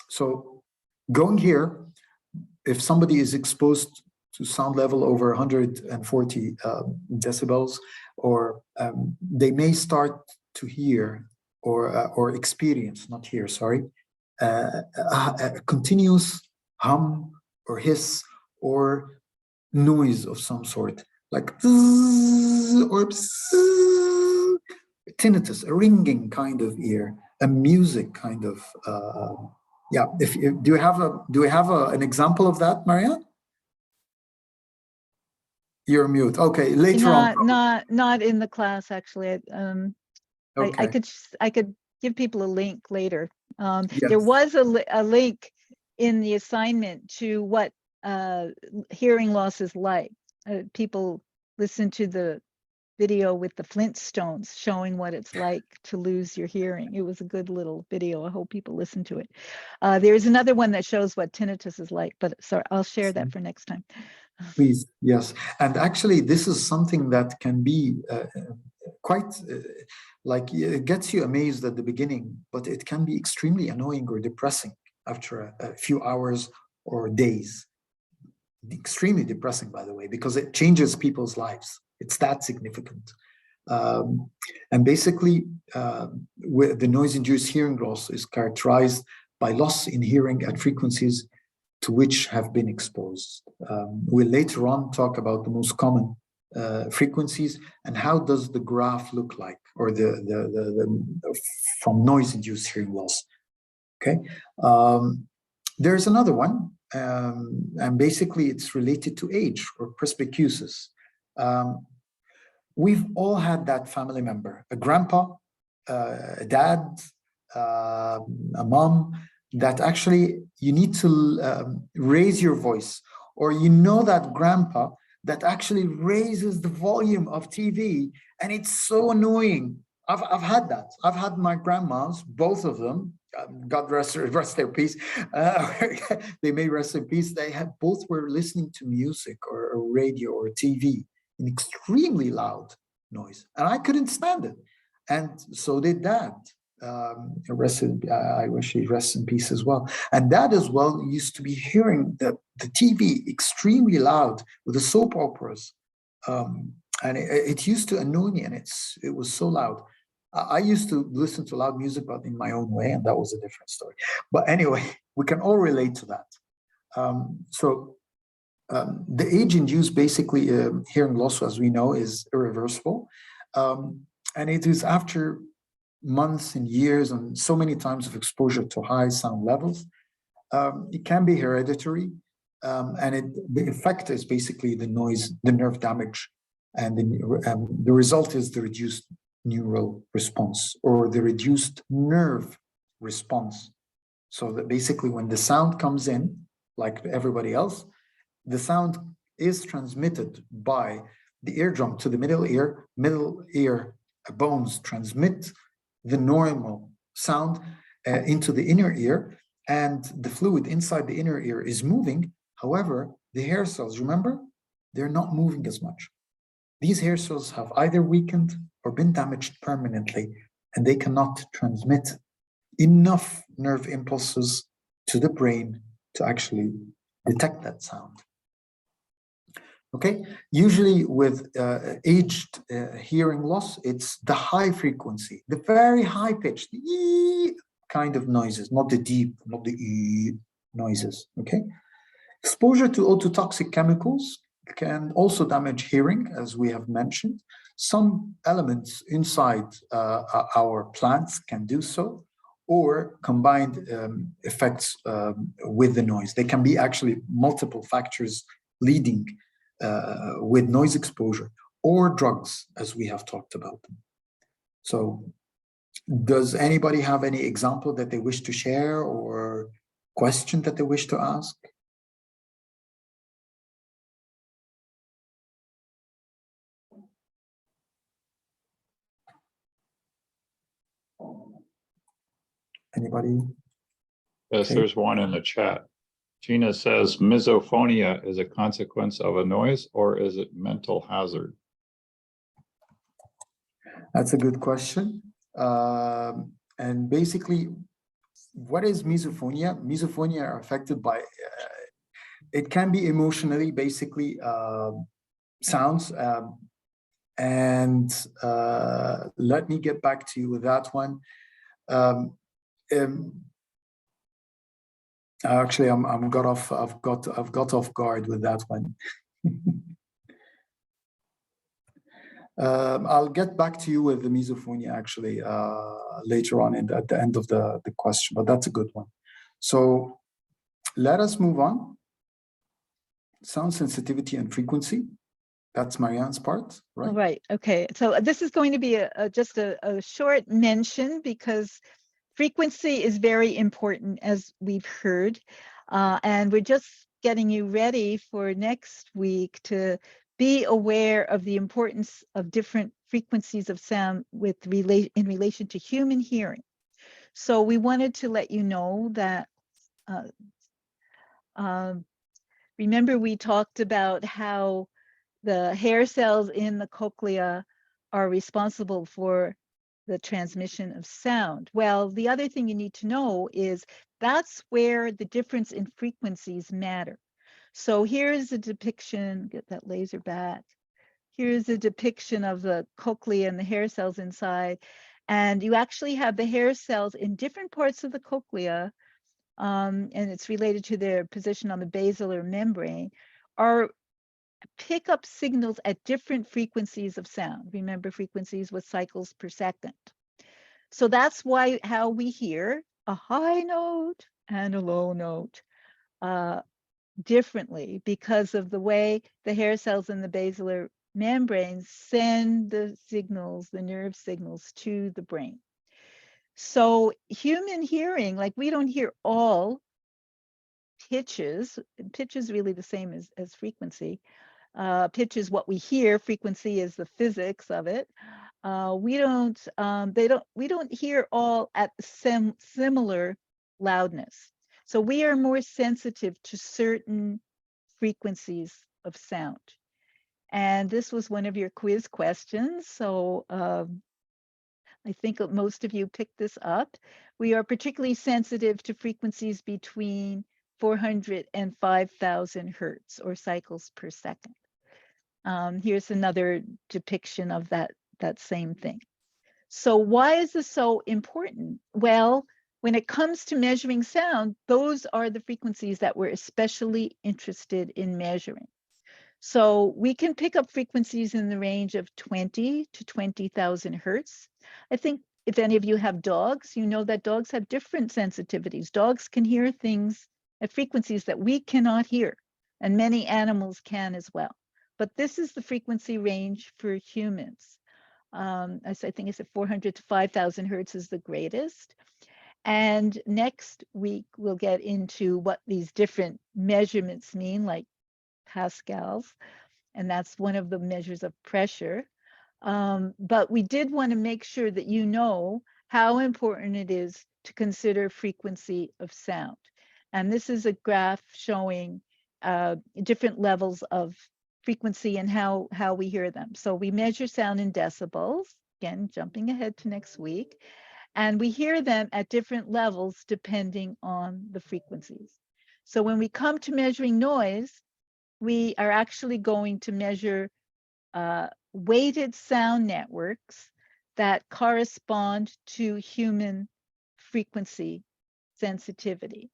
So going here, if somebody is exposed to sound level over 140 decibels, or they may start to hear or experience, not hear, sorry, a continuous hum or hiss or noise of some sort, like or tinnitus, a ringing kind of ear, a music kind of yeah. Do we have an example of that, Marianne? You're mute. Okay, later on. Not in the class actually. Okay. I could give people a link later. Yes. There was a link in the assignment to what hearing loss is like. People listen to the video with the Flintstones showing what it's like to lose your hearing. It was a good little video. I hope people listen to it. There's another one that shows what tinnitus is like, but sorry, I'll share that for next time. Please, yes. And actually, this is something that can be quite like it gets you amazed at the beginning, but it can be extremely annoying or depressing after a few hours or days. Extremely depressing, by the way, because it changes people's lives. It's that significant. And basically, the noise-induced hearing loss is characterized by loss in hearing at frequencies to which have been exposed. We'll later on talk about the most common frequencies and how does the graph look like, or the from noise-induced hearing loss. Okay, there's another one, and basically it's related to age or presbycusis. We've all had that family member, a grandpa, a dad, a mom, that actually you need to raise your voice, or you know that grandpa that actually raises the volume of TV, and it's so annoying. I've had that. I've had my grandmas, both of them, God rest their peace. They may rest in peace. They had both were listening to music or radio or TV in extremely loud noise, and I couldn't stand it. And so did Dad. I wish he rests in peace as well. And Dad as well used to be hearing the TV extremely loud with the soap operas, and it used to annoy me, and it was so loud. I used to listen to loud music, but in my own way, and that was a different story. But anyway, we can all relate to that. The age-induced, basically, hearing loss, as we know, is irreversible, and it is after months and years and so many times of exposure to high sound levels. It can be hereditary, and the effect is basically the noise, the nerve damage, and the result is the reduced neural response or the reduced nerve response. So that basically when the sound comes in, like everybody else, the sound is transmitted by the eardrum to the middle ear bones transmit the normal sound into the inner ear, and the fluid inside the inner ear is moving. However, the hair cells, remember, they're not moving as much. These hair cells have either weakened or been damaged permanently, and they cannot transmit enough nerve impulses to the brain to actually detect that sound. Okay, usually with aged hearing loss, it's the high frequency, the very high pitched kind of noises, not the deep, not the noises. Okay, exposure to ototoxic chemicals can also damage hearing, as we have mentioned. Some elements inside our plants can do so, or combined effects with the noise. They can be actually multiple factors leading with noise exposure, or drugs, as we have talked about. So does anybody have any example that they wish to share or question that they wish to ask? Anybody? Yes, Okay. There's one in the chat. Gina says, misophonia is a consequence of a noise, or is it mental hazard? That's a good question. And basically, what is misophonia? Misophonia are affected by, it can be emotionally, basically, sounds. And let me get back to you with that one. Actually, I've got off guard with that one. I'll get back to you with the misophonia actually later on at the end of the question, but that's a good one. So let us move on. Sound sensitivity and frequency. That's Marianne's part, right? Right. Okay. So this is going to be just a short mention, because frequency is very important, as we've heard, and we're just getting you ready for next week to be aware of the importance of different frequencies of sound in relation to human hearing. So we wanted to let you know that Remember, we talked about how the hair cells in the cochlea are responsible for the transmission of sound. Well, the other thing you need to know is that's where the difference in frequencies matter. So here's a depiction, get that laser back. Here's a depiction of the cochlea and the hair cells inside. And you actually have the hair cells in different parts of the cochlea, and it's related to their position on the basilar membrane, are pick up signals at different frequencies of sound. Remember, frequencies with cycles per second. So that's why how we hear a high note and a low note differently, because of the way the hair cells in the basilar membrane send the signals, the nerve signals, to the brain. So human hearing, like we don't hear all pitches. Pitch is really the same as frequency. Pitch is what we hear. Frequency is the physics of it. We don't hear all at similar loudness. So we are more sensitive to certain frequencies of sound. And this was one of your quiz questions. So I think most of you picked this up. We are particularly sensitive to frequencies between 400 and 5,000 hertz, or cycles per second. Here's another depiction of that same thing. So why is this so important? Well, when it comes to measuring sound, those are the frequencies that we're especially interested in measuring. So we can pick up frequencies in the range of 20 to 20,000 hertz. I think if any of you have dogs, you know that dogs have different sensitivities. Dogs can hear things at frequencies that we cannot hear, and many animals can as well. But this is the frequency range for humans. As I think I said, 400 to 5,000 hertz is the greatest. And next week, we'll get into what these different measurements mean, like pascals, and that's one of the measures of pressure. But we did want to make sure that you know how important it is to consider frequency of sound. And this is a graph showing different levels of frequency and how we hear them. So we measure sound in decibels, again, jumping ahead to next week, and we hear them at different levels depending on the frequencies. So when we come to measuring noise, we are actually going to measure weighted sound networks that correspond to human frequency sensitivity.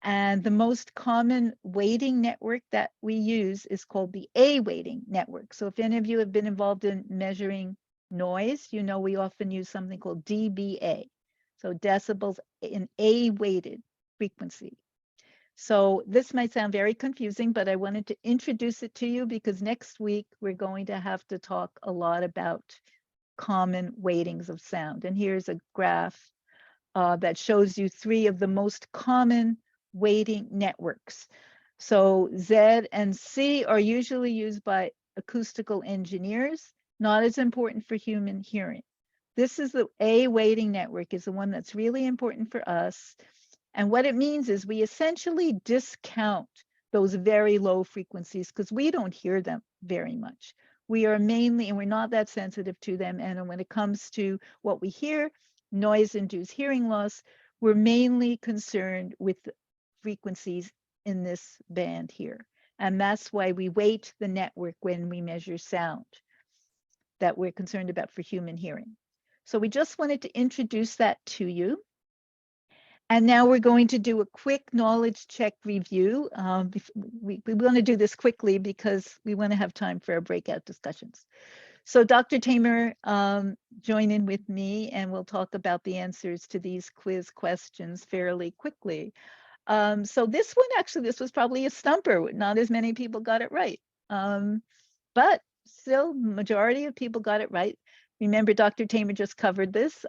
And the most common weighting network that we use is called the A weighting network. So if any of you have been involved in measuring noise, you know we often use something called dBA. So decibels in A weighted frequency. So this might sound very confusing, but I wanted to introduce it to you because next week we're going to have to talk a lot about common weightings of sound. And here's a graph that shows you 3 of the most common weighting networks. So Z and C are usually used by acoustical engineers, not as important for human hearing. This is the A weighting network, is the one that's really important for us. And what it means is we essentially discount those very low frequencies because we don't hear them very much. We are mainly, and we're not that sensitive to them. And when it comes to what we hear, noise-induced hearing loss, we're mainly concerned with frequencies in this band here. And that's why we weight the network when we measure sound that we're concerned about for human hearing. So we just wanted to introduce that to you. And now we're going to do a quick knowledge check review. We want to do this quickly because we want to have time for our breakout discussions. So Dr. Tamer, join in with me and we'll talk about the answers to these quiz questions fairly quickly. So this one, actually, this was probably a stumper. Not as many people got it right. But still, majority of people got it right. Remember, Dr. Tamer just covered this,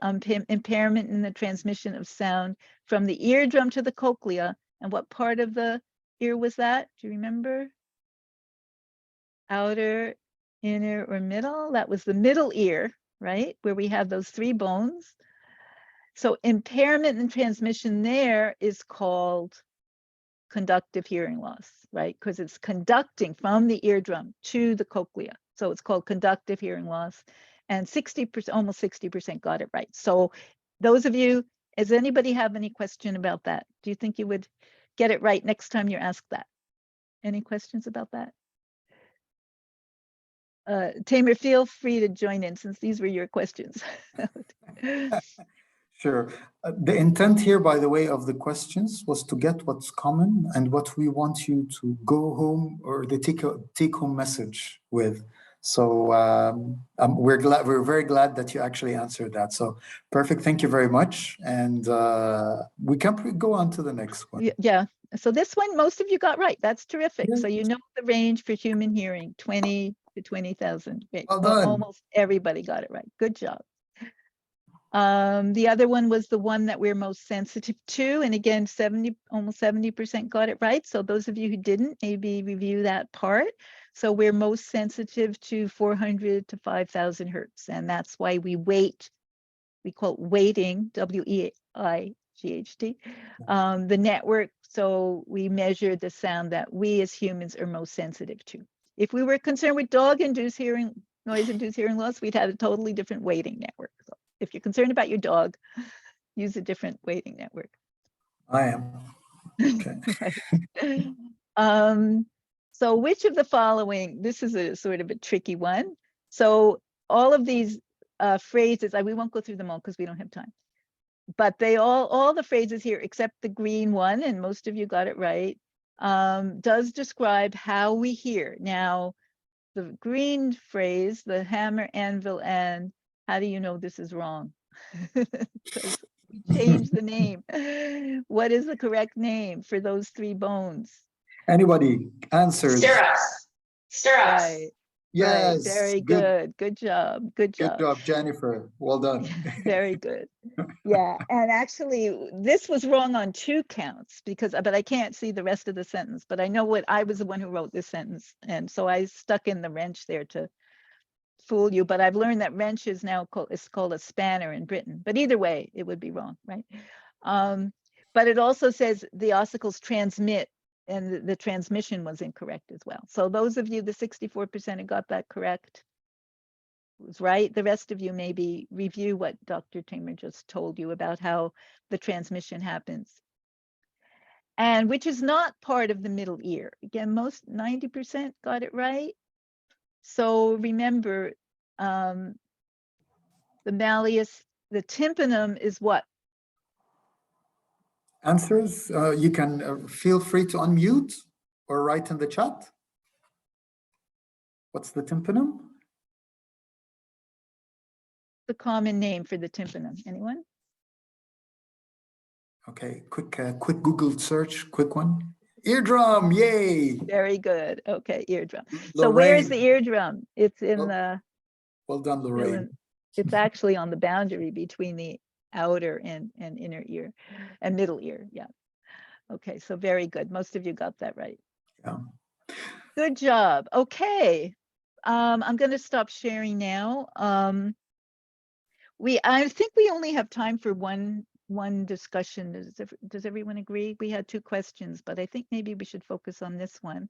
impairment in the transmission of sound from the eardrum to the cochlea. And what part of the ear was that? Do you remember? Outer, inner, or middle? That was the middle ear, right? Where we have those 3 bones. So impairment in transmission there is called conductive hearing loss, right? Because it's conducting from the eardrum to the cochlea. So it's called conductive hearing loss. And 60%, almost 60% got it right. So those of you, does anybody have any question about that? Do you think you would get it right next time you're asked that? Any questions about that? Tamer, feel free to join in since these were your questions. Sure. The intent here, by the way, of the questions was to get what's common and what we want you to go home or the take-home message with. So we're very glad that you actually answered that. So perfect. Thank you very much. And we can go on to the next one. Yeah. So this one, most of you got right. That's terrific. Yeah. So you know the range for human hearing, 20 to 20,000. Well done. Almost everybody got it right. Good job. The other one was the one that we're most sensitive to. And again, almost 70% got it right. So those of you who didn't, maybe review that part. So we're most sensitive to 400 to 5,000 hertz. And that's why we weight, we call it weighting, W-E-I-G-H-T, the network. So we measure the sound that we as humans are most sensitive to. If we were concerned with dog-induced hearing, noise-induced hearing loss, we'd have a totally different weighting network. So if you're concerned about your dog, use a different weighting network. I am. Okay. Right. So which of the following, this is a sort of a tricky one. So all of these phrases, we won't go through them all because we don't have time, but they all the phrases here except the green one, and most of you got it right, does describe how we hear. Now, the green phrase, the hammer, anvil, and how do you know this is wrong? Because we changed the name. What is the correct name for those three bones? Anybody? Answers? Stirrups. Stirrups. Right. Yes. Right. Very good. Good job. Good job. Good job, Jennifer. Well done. Very good. Yeah. And actually, this was wrong on 2 counts but I can't see the rest of the sentence. But I know what I was the one who wrote this sentence. And so I stuck in the wrench there to fool you. But I've learned that wrench is now called a spanner in Britain. But either way, it would be wrong, right? But it also says the ossicles transmit, and the transmission was incorrect as well. So those of you, the 64% who got that correct, was right. The rest of you maybe review what Dr. Tamer just told you about how the transmission happens. And which is not part of the middle ear. Again, 90% got it right. So remember, the malleus, the tympanum is what? Answers, you can feel free to unmute or write in the chat. What's the tympanum? The common name for the tympanum. Anyone? Okay, quick Google search, quick one. Eardrum, yay! Very good. Okay, eardrum. Lorraine. So where is the eardrum? It's in the. Well done, Lorraine. It's actually on the boundary between the outer and inner ear and middle ear. Yeah. Okay, so very good. Most of you got that right. Yeah. Good job. Okay. I'm going to stop sharing now. I think we only have time for one discussion. Does everyone agree? We had 2 questions, but I think maybe we should focus on this one.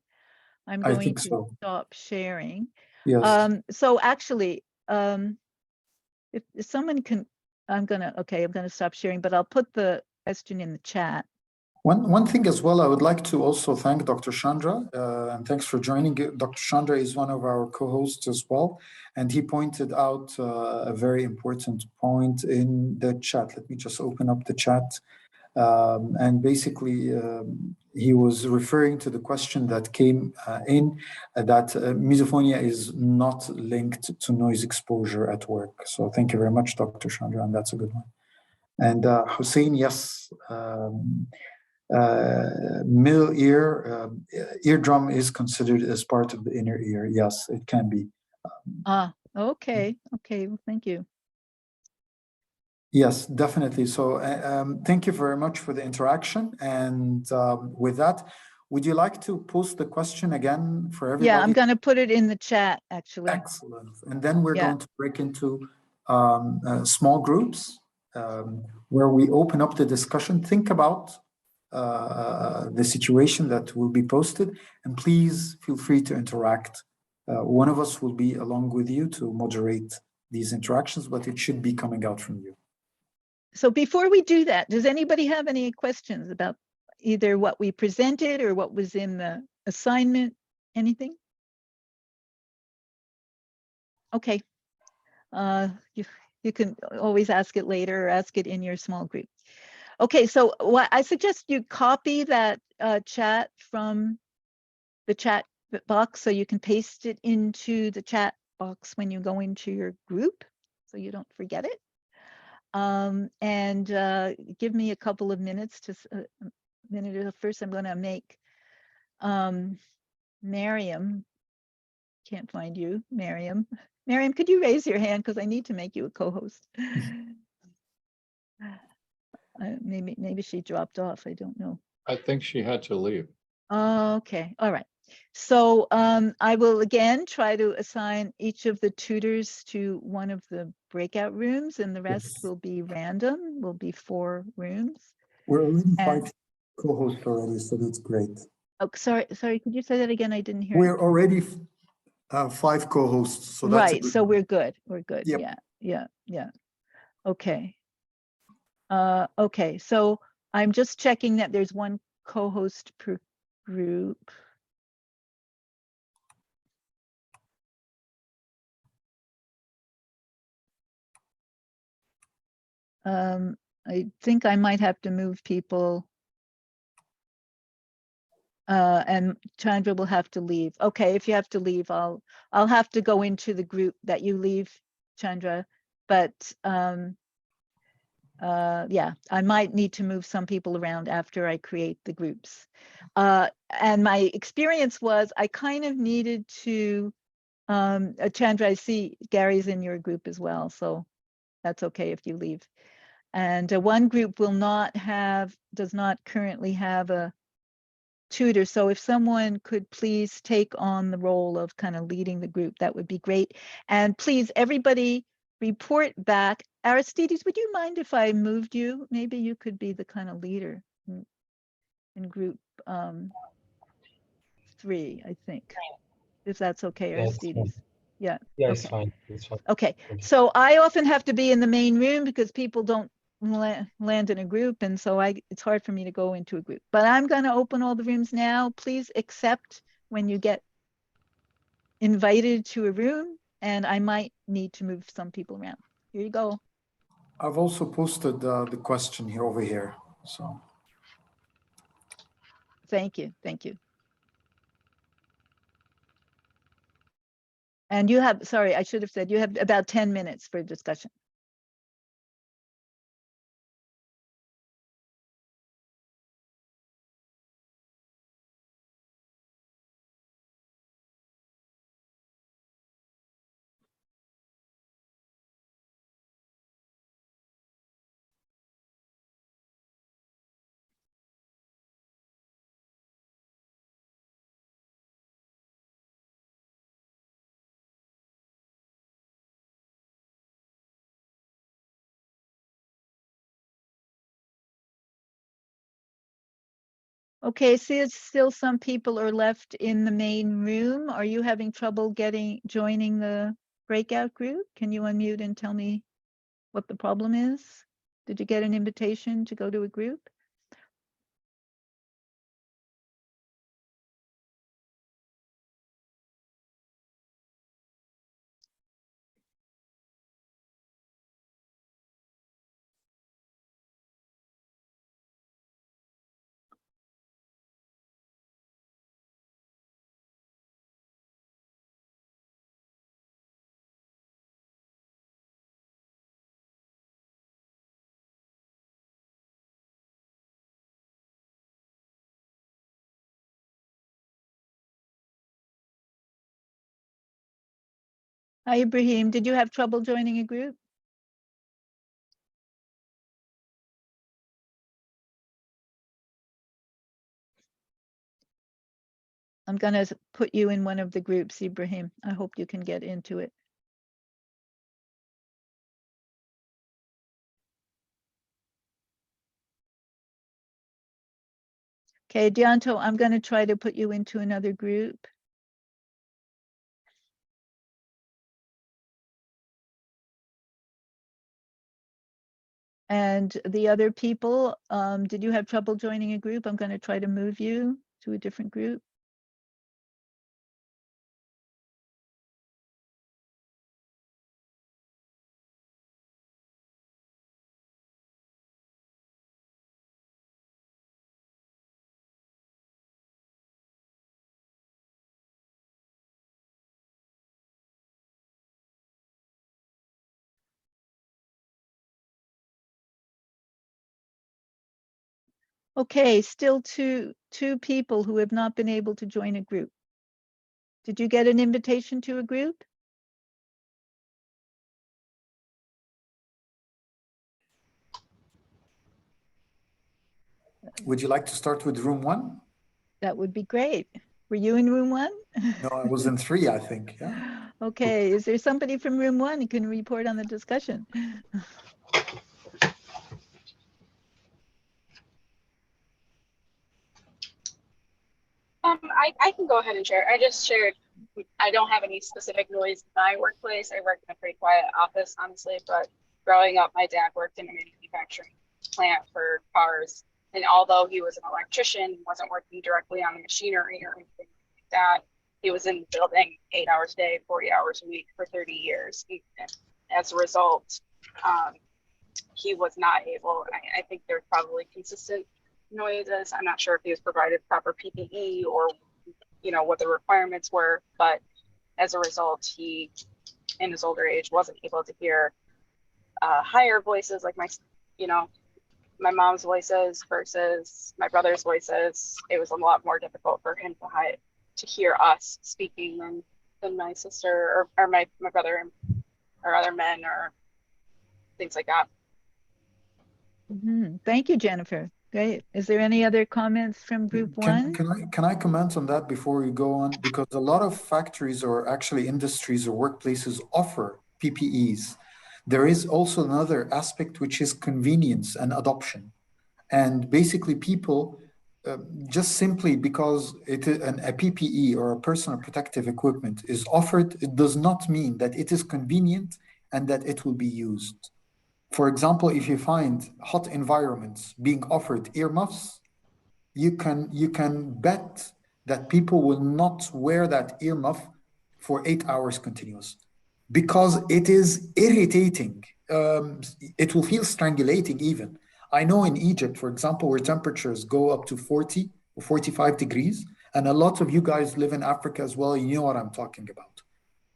I'm going to stop sharing. Yes. So actually, if someone can, I'm gonna stop sharing, but I'll put the question in the chat. One thing as well, I would like to also thank Dr. Chandra, and thanks for joining. Dr. Chandra is one of our co-hosts as well, and he pointed out a very important point in the chat. Let me just open up the chat. And basically, he was referring to the question that came in that misophonia is not linked to noise exposure at work. So thank you very much, Dr. Chandra, and that's a good one. And Hussein, yes. Middle ear, eardrum is considered as part of the inner ear. Yes, it can be. Okay. Well, thank you. Yes, definitely. So thank you very much for the interaction. And with that, would you like to post the question again for everybody? Yeah, I'm going to put it in the chat, actually. Excellent. And then we're going to break into small groups where we open up the discussion. Think about the situation that will be posted. And please feel free to interact. One of us will be along with you to moderate these interactions, but it should be coming out from you. So before we do that, does anybody have any questions about either what we presented or what was in the assignment? Anything? Okay. You can always ask it later or ask it in your small group. Okay, so what I suggest you copy that chat from the chat box so you can paste it into the chat box when you go into your group so you don't forget it. And give me a couple of minutes to first I'm going to make Miriam. Can't find you, Miriam. Miriam, could you raise your hand because I need to make you a co-host. Maybe she dropped off. I don't know. I think she had to leave. Okay, all right. So I will again try to assign each of the tutors to one of the breakout rooms, and the rest will be random, will be 4 rooms. We're already 5 co-hosts already, so that's great. Oh, sorry, could you say that again? I didn't hear. We're already 5 co-hosts, so that's right. So we're good. We're good. Yep. Yeah. Okay. Okay. So I'm just checking that there's 1 co-host per group. I think I might have to move people. And Chandra will have to leave. Okay, if you have to leave, I'll have to go into the group that you leave, Chandra. But yeah, I might need to move some people around after I create the groups. And my experience was I kind of needed to, Chandra, I see Gary's in your group as well, so that's okay if you leave. And one group does not currently have a tutor. So if someone could please take on the role of kind of leading the group, that would be great. And please, everybody report back. Aristides, would you mind if I moved you? Maybe you could be the kind of leader in group 3, I think, if that's okay, Aristides. Yeah, yeah, okay. it's fine. It's fine. Okay, so I often have to be in the main room because people don't land in a group, and so it's hard for me to go into a group. But I'm going to open all the rooms now. Please accept when you get invited to a room, and I might need to move some people around. Here you go. I've also posted the question here over here. So thank you. And you have, sorry, I should have said you have about 10 minutes for discussion. Okay, see, still some people are left in the main room. Are you having trouble joining the breakout group? Can you unmute and tell me what the problem is? Did you get an invitation to go to a group? Hi, Ibrahim. Did you have trouble joining a group? I'm going to put you in one of the groups, Ibrahim. I hope you can get into it. Okay, Dianto, I'm going to try to put you into another group. And the other people, did you have trouble joining a group? I'm going to try to move you to a different group. Okay, still two people who have not been able to join a group. Did you get an invitation to a group? Would you like to start with room 1? That would be great. Were you in room 1? No, I was in 3, I think. Yeah. Okay, is there somebody from room 1 who can report on the discussion? I can go ahead and share. I just shared, I don't have any specific noise in my workplace. I work in a pretty quiet office, honestly, but growing up, my dad worked in a manufacturing plant for cars. And although he was an electrician, he wasn't working directly on the machinery or anything like that. He was in the building 8 hours a day, 40 hours a week for 30 years. As a result, he was not able, I think there's probably consistent noises. I'm not sure if he was provided proper PPE or, you know, what the requirements were, but as a result, he, in his older age, wasn't able to hear higher voices like my, you know, my mom's voices versus my brother's voices. It was a lot more difficult for him to hear us speaking than my sister or my brother or other men or things like that. Mm-hmm. Thank you, Jennifer. Great. Is there any other comments from group 1? Can I comment on that before we go on? Because a lot of factories or actually industries or workplaces offer PPEs. There is also another aspect, which is convenience and adoption. And basically people, just simply because a PPE or a personal protective equipment is offered, it does not mean that it is convenient and that it will be used. For example, if you find hot environments being offered earmuffs, you can bet that people will not wear that earmuff for 8 hours continuous because it is irritating. It will feel strangulating even. I know in Egypt, for example, where temperatures go up to 40 or 45 degrees, and a lot of you guys live in Africa as well, you know what I'm talking about.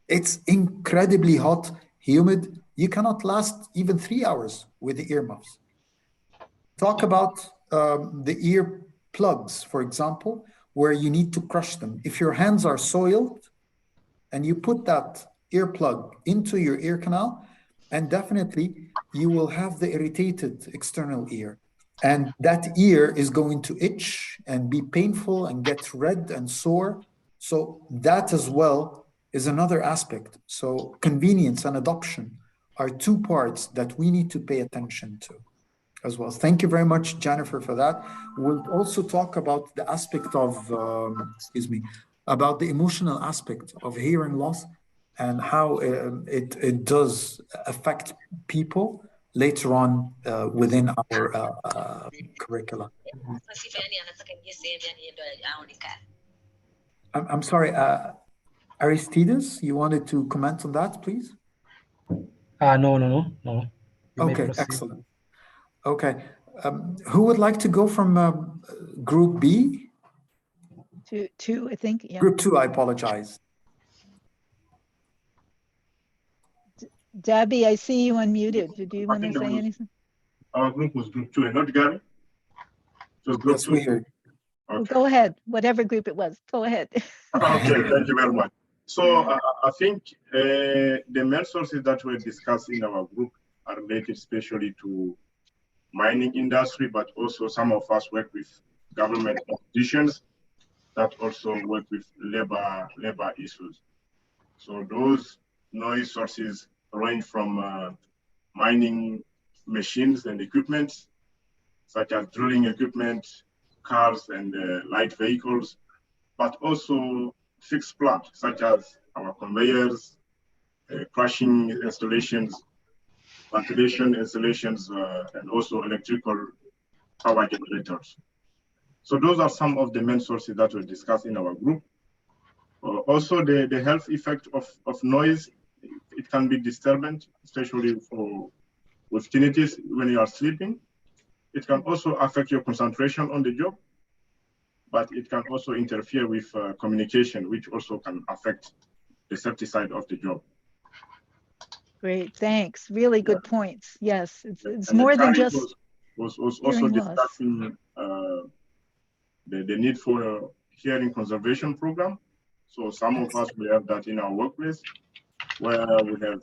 It's incredibly hot, humid. You cannot last even 3 hours with the earmuffs. Talk about the ear plugs, for example, where you need to crush them. If your hands are soiled and you put that earplug into your ear canal, and definitely you will have the irritated external ear. And that ear is going to itch and be painful and get red and sore. So that as well is another aspect. So convenience and adoption are two parts that we need to pay attention to as well. Thank you very much, Jennifer, for that. We'll also talk about the aspect of, about the emotional aspect of hearing loss and how it does affect people later on within our curricula. I'm sorry, Aristides, you wanted to comment on that, please? No. You okay, excellent. Okay, who would like to go from group B? Two, I think. Yeah. Group 2, I apologize. Debbie, I see you unmuted. Did you want to say anything? Our group was group 2, and not Gary. So group yes, 2. We heard. Okay. Well, go ahead. Whatever group it was, go ahead. Okay, thank you very much. So I think the main sources that were discussed in our group are related especially to mining industry, but also some of us work with government institutions that also work with labor issues. So those noise sources range from mining machines and equipment, such as drilling equipment, cars and light vehicles, but also fixed plant, such as our conveyors, crushing installations, ventilation installations, and also electrical power generators. So those are some of the main sources that we discussed in our group. Also, the health effect of noise, it can be disturbing, especially with tinnitus when you are sleeping. It can also affect your concentration on the job, but it can also interfere with communication, which also can affect the safety side of the job. Great, thanks. Really good points. Yes, it's more than just was also discussing the need for a hearing conservation program. So some of us, we have that in our workplace, where we have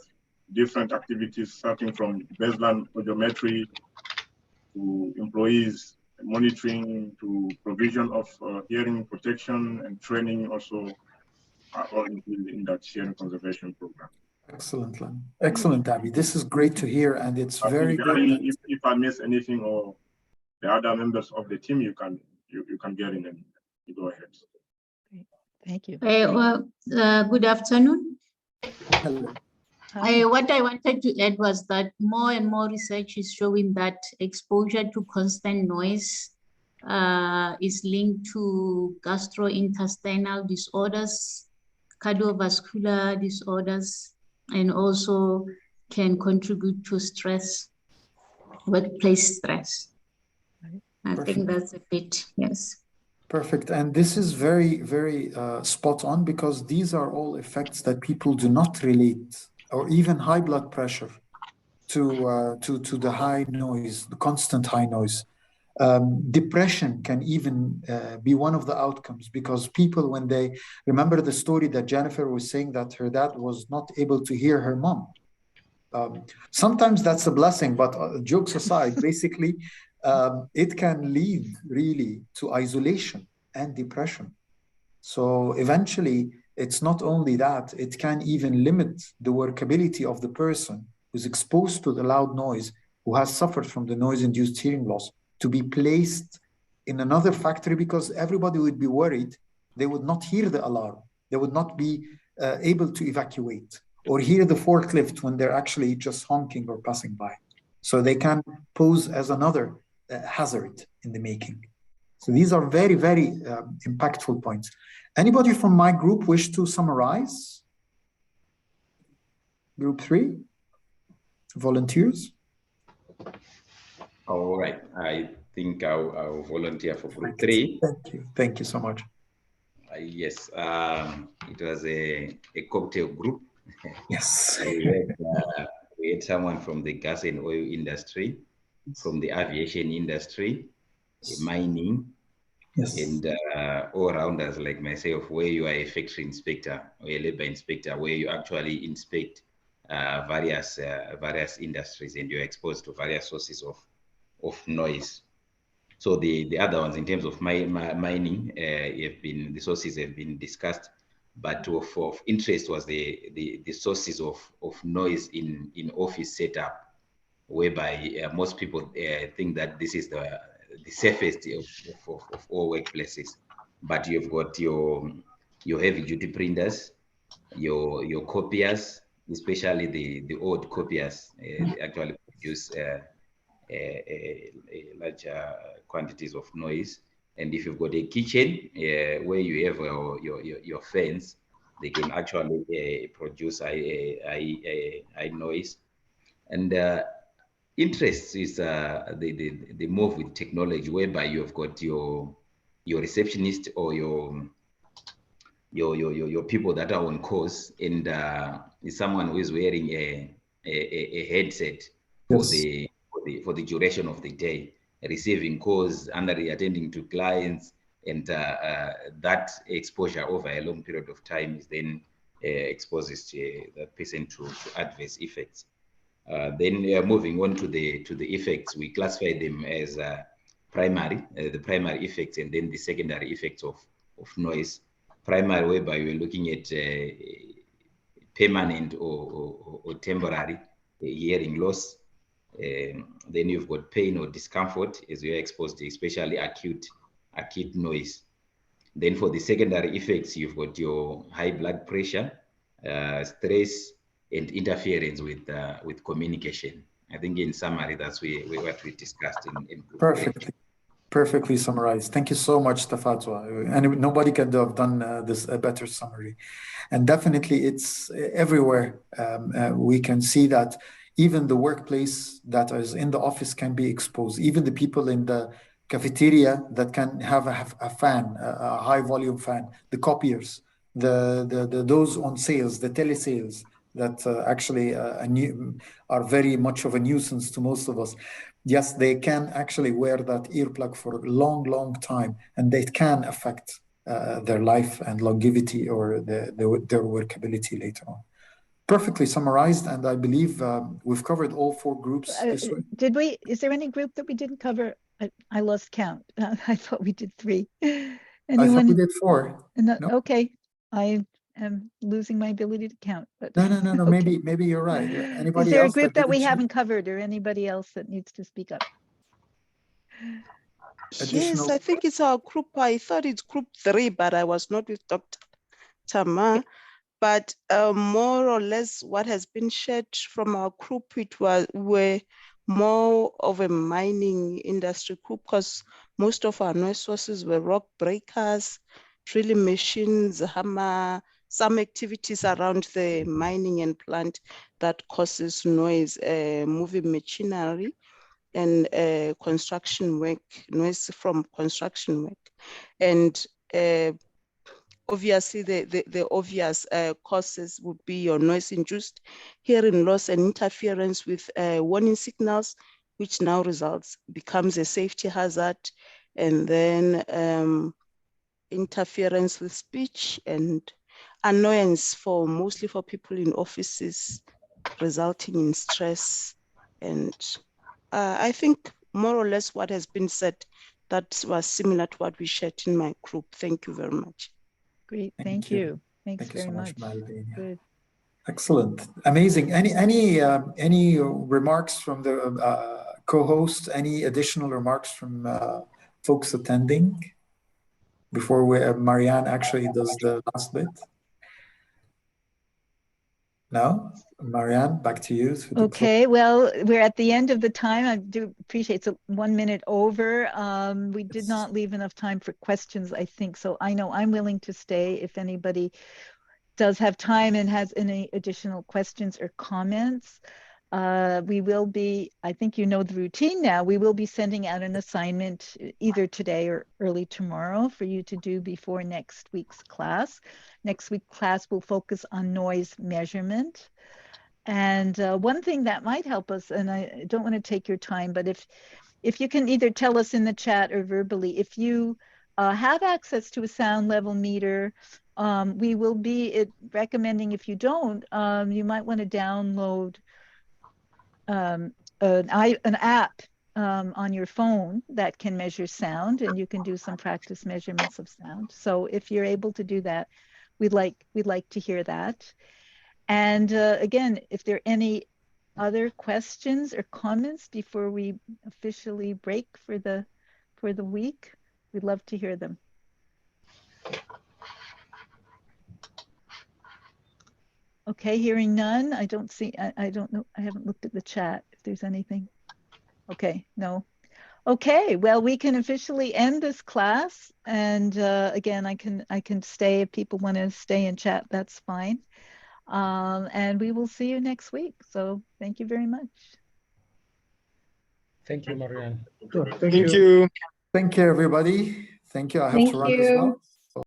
different activities starting from baseline audiometry to employees monitoring to provision of hearing protection and training also are all included in that hearing conservation program. Excellent, Len. Excellent, Abby. This is great to hear, and it's very good. If I miss anything or the other members of the team, you can get in and you go ahead. Thank you. Good afternoon. Hello. What I wanted to add was that more and more research is showing that exposure to constant noise is linked to gastrointestinal disorders, cardiovascular disorders, and also can contribute to stress, workplace stress. I think that's a bit, yes. Perfect. And this is very, very spot on, because these are all effects that people do not relate, or even high blood pressure, to the high noise, the constant high noise. Depression can even be one of the outcomes, because people, when they remember the story that Jennifer was saying, that her dad was not able to hear her mom. Sometimes that's a blessing, but jokes aside, basically, it can lead really to isolation and depression. So eventually, it's not only that, it can even limit the workability of the person who's exposed to the loud noise, who has suffered from the noise-induced hearing loss, to be placed in another factory, because everybody would be worried they would not hear the alarm. They would not be able to evacuate or hear the forklift when they're actually just honking or passing by. So they can pose as another hazard in the making. So these are very, very impactful points. Anybody from my group wish to summarize? Group 3, volunteers. All right, I think I'll volunteer for group 3. Thank you so much. Yes, it was a cocktail group. Yes. We had someone from the gas and oil industry, from the aviation industry, mining, and all rounders like myself, where you are a factory inspector or a labor inspector, where you actually inspect various industries, and you're exposed to various sources of noise. So the other ones, in terms of mining, the sources have been discussed, but of interest was the sources of noise in office setup, whereby most people think that this is the safest of all workplaces. But you've got your heavy duty printers, your copiers, especially the old copiers, they actually produce large quantities of noise. And if you've got a kitchen where you have your fans, they can actually produce high noise. And interest is the move with technology, whereby you've got your receptionist or your people that are on course, and is someone who is wearing a headset for the duration of the day, receiving calls, attending to clients, and that exposure over a long period of time is then exposes that person to adverse effects. Then moving on to the effects, we classify them as the primary effects, and then the secondary effects of noise. Primary, whereby we're looking at permanent or temporary hearing loss. Then you've got pain or discomfort as you're exposed to, especially acute acute noise. Then for the secondary effects, you've got your high blood pressure, stress, and interference with communication. I think in summary, that's what we discussed in Perfectly summarized. Thank you so much, Tafatwa. And nobody could have done a better summary. And definitely it's everywhere. We can see that even the workplace that is in the office can be exposed. Even the people in the cafeteria that can have a fan, a high volume fan, the copiers, those on sales, the telesales that actually are very much of a nuisance to most of us. Yes, they can actually wear that earplug for a long, long time, and they can affect their life and longevity or their workability later on. Perfectly summarized, and I believe we've covered all 4 groups this week. Did we? Is there any group that we didn't cover? I lost count. I thought we did 3. Anyone? I thought we did 4. No? Okay, I am losing my ability to count. But no. Okay. Maybe you're right. Anybody is there else a group that we haven't covered, or anybody else that needs to speak up? Yes, I think it's our group. I thought it's group 3, but I was not with Dr. Tama. But more or less what has been shared from our group, were more of a mining industry group, because most of our noise sources were rock breakers, drilling machines, hammer, some activities around the mining and plant that causes noise, moving machinery, and construction work, noise from construction work. And obviously, the obvious causes would be your noise-induced hearing loss and interference with warning signals, which now becomes a safety hazard, and then interference with speech and annoyance mostly for people in offices, resulting in stress. And I think more or less what has been said, that was similar to what we shared in my group. Thank you very much. Great, thank you. Thanks very much. Good. Excellent, amazing. Any remarks from the co-host? Any additional remarks from folks attending before Marianne actually does the last bit? No, Marianne, back to you. Okay, well, we're at the end of the time. I do appreciate it's 1 minute over. We did not leave enough time for questions, I think. So I know I'm willing to stay if anybody does have time and has any additional questions or comments. We will be, I think you know the routine now, we will be sending out an assignment either today or early tomorrow for you to do before next week's class. Next week's class will focus on noise measurement. And one thing that might help us, and I don't want to take your time, but if you can either tell us in the chat or verbally, if you have access to a sound level meter, we will be recommending, if you don't, you might want to download an app on your phone that can measure sound, and you can do some practice measurements of sound. So if you're able to do that, we'd like to hear that. And again, if there are any other questions or comments before we officially break for the week, we'd love to hear them. Okay, hearing none. I don't see, I don't know, I haven't looked at the chat if there's anything. Okay, no. Okay, well, we can officially end this class. And again, I can stay if people want to stay and chat, that's fine. And we will see you next week. So thank you very much. Thank you, Marianne. Thank you. Thank you, everybody. Thank you. I have to run as well.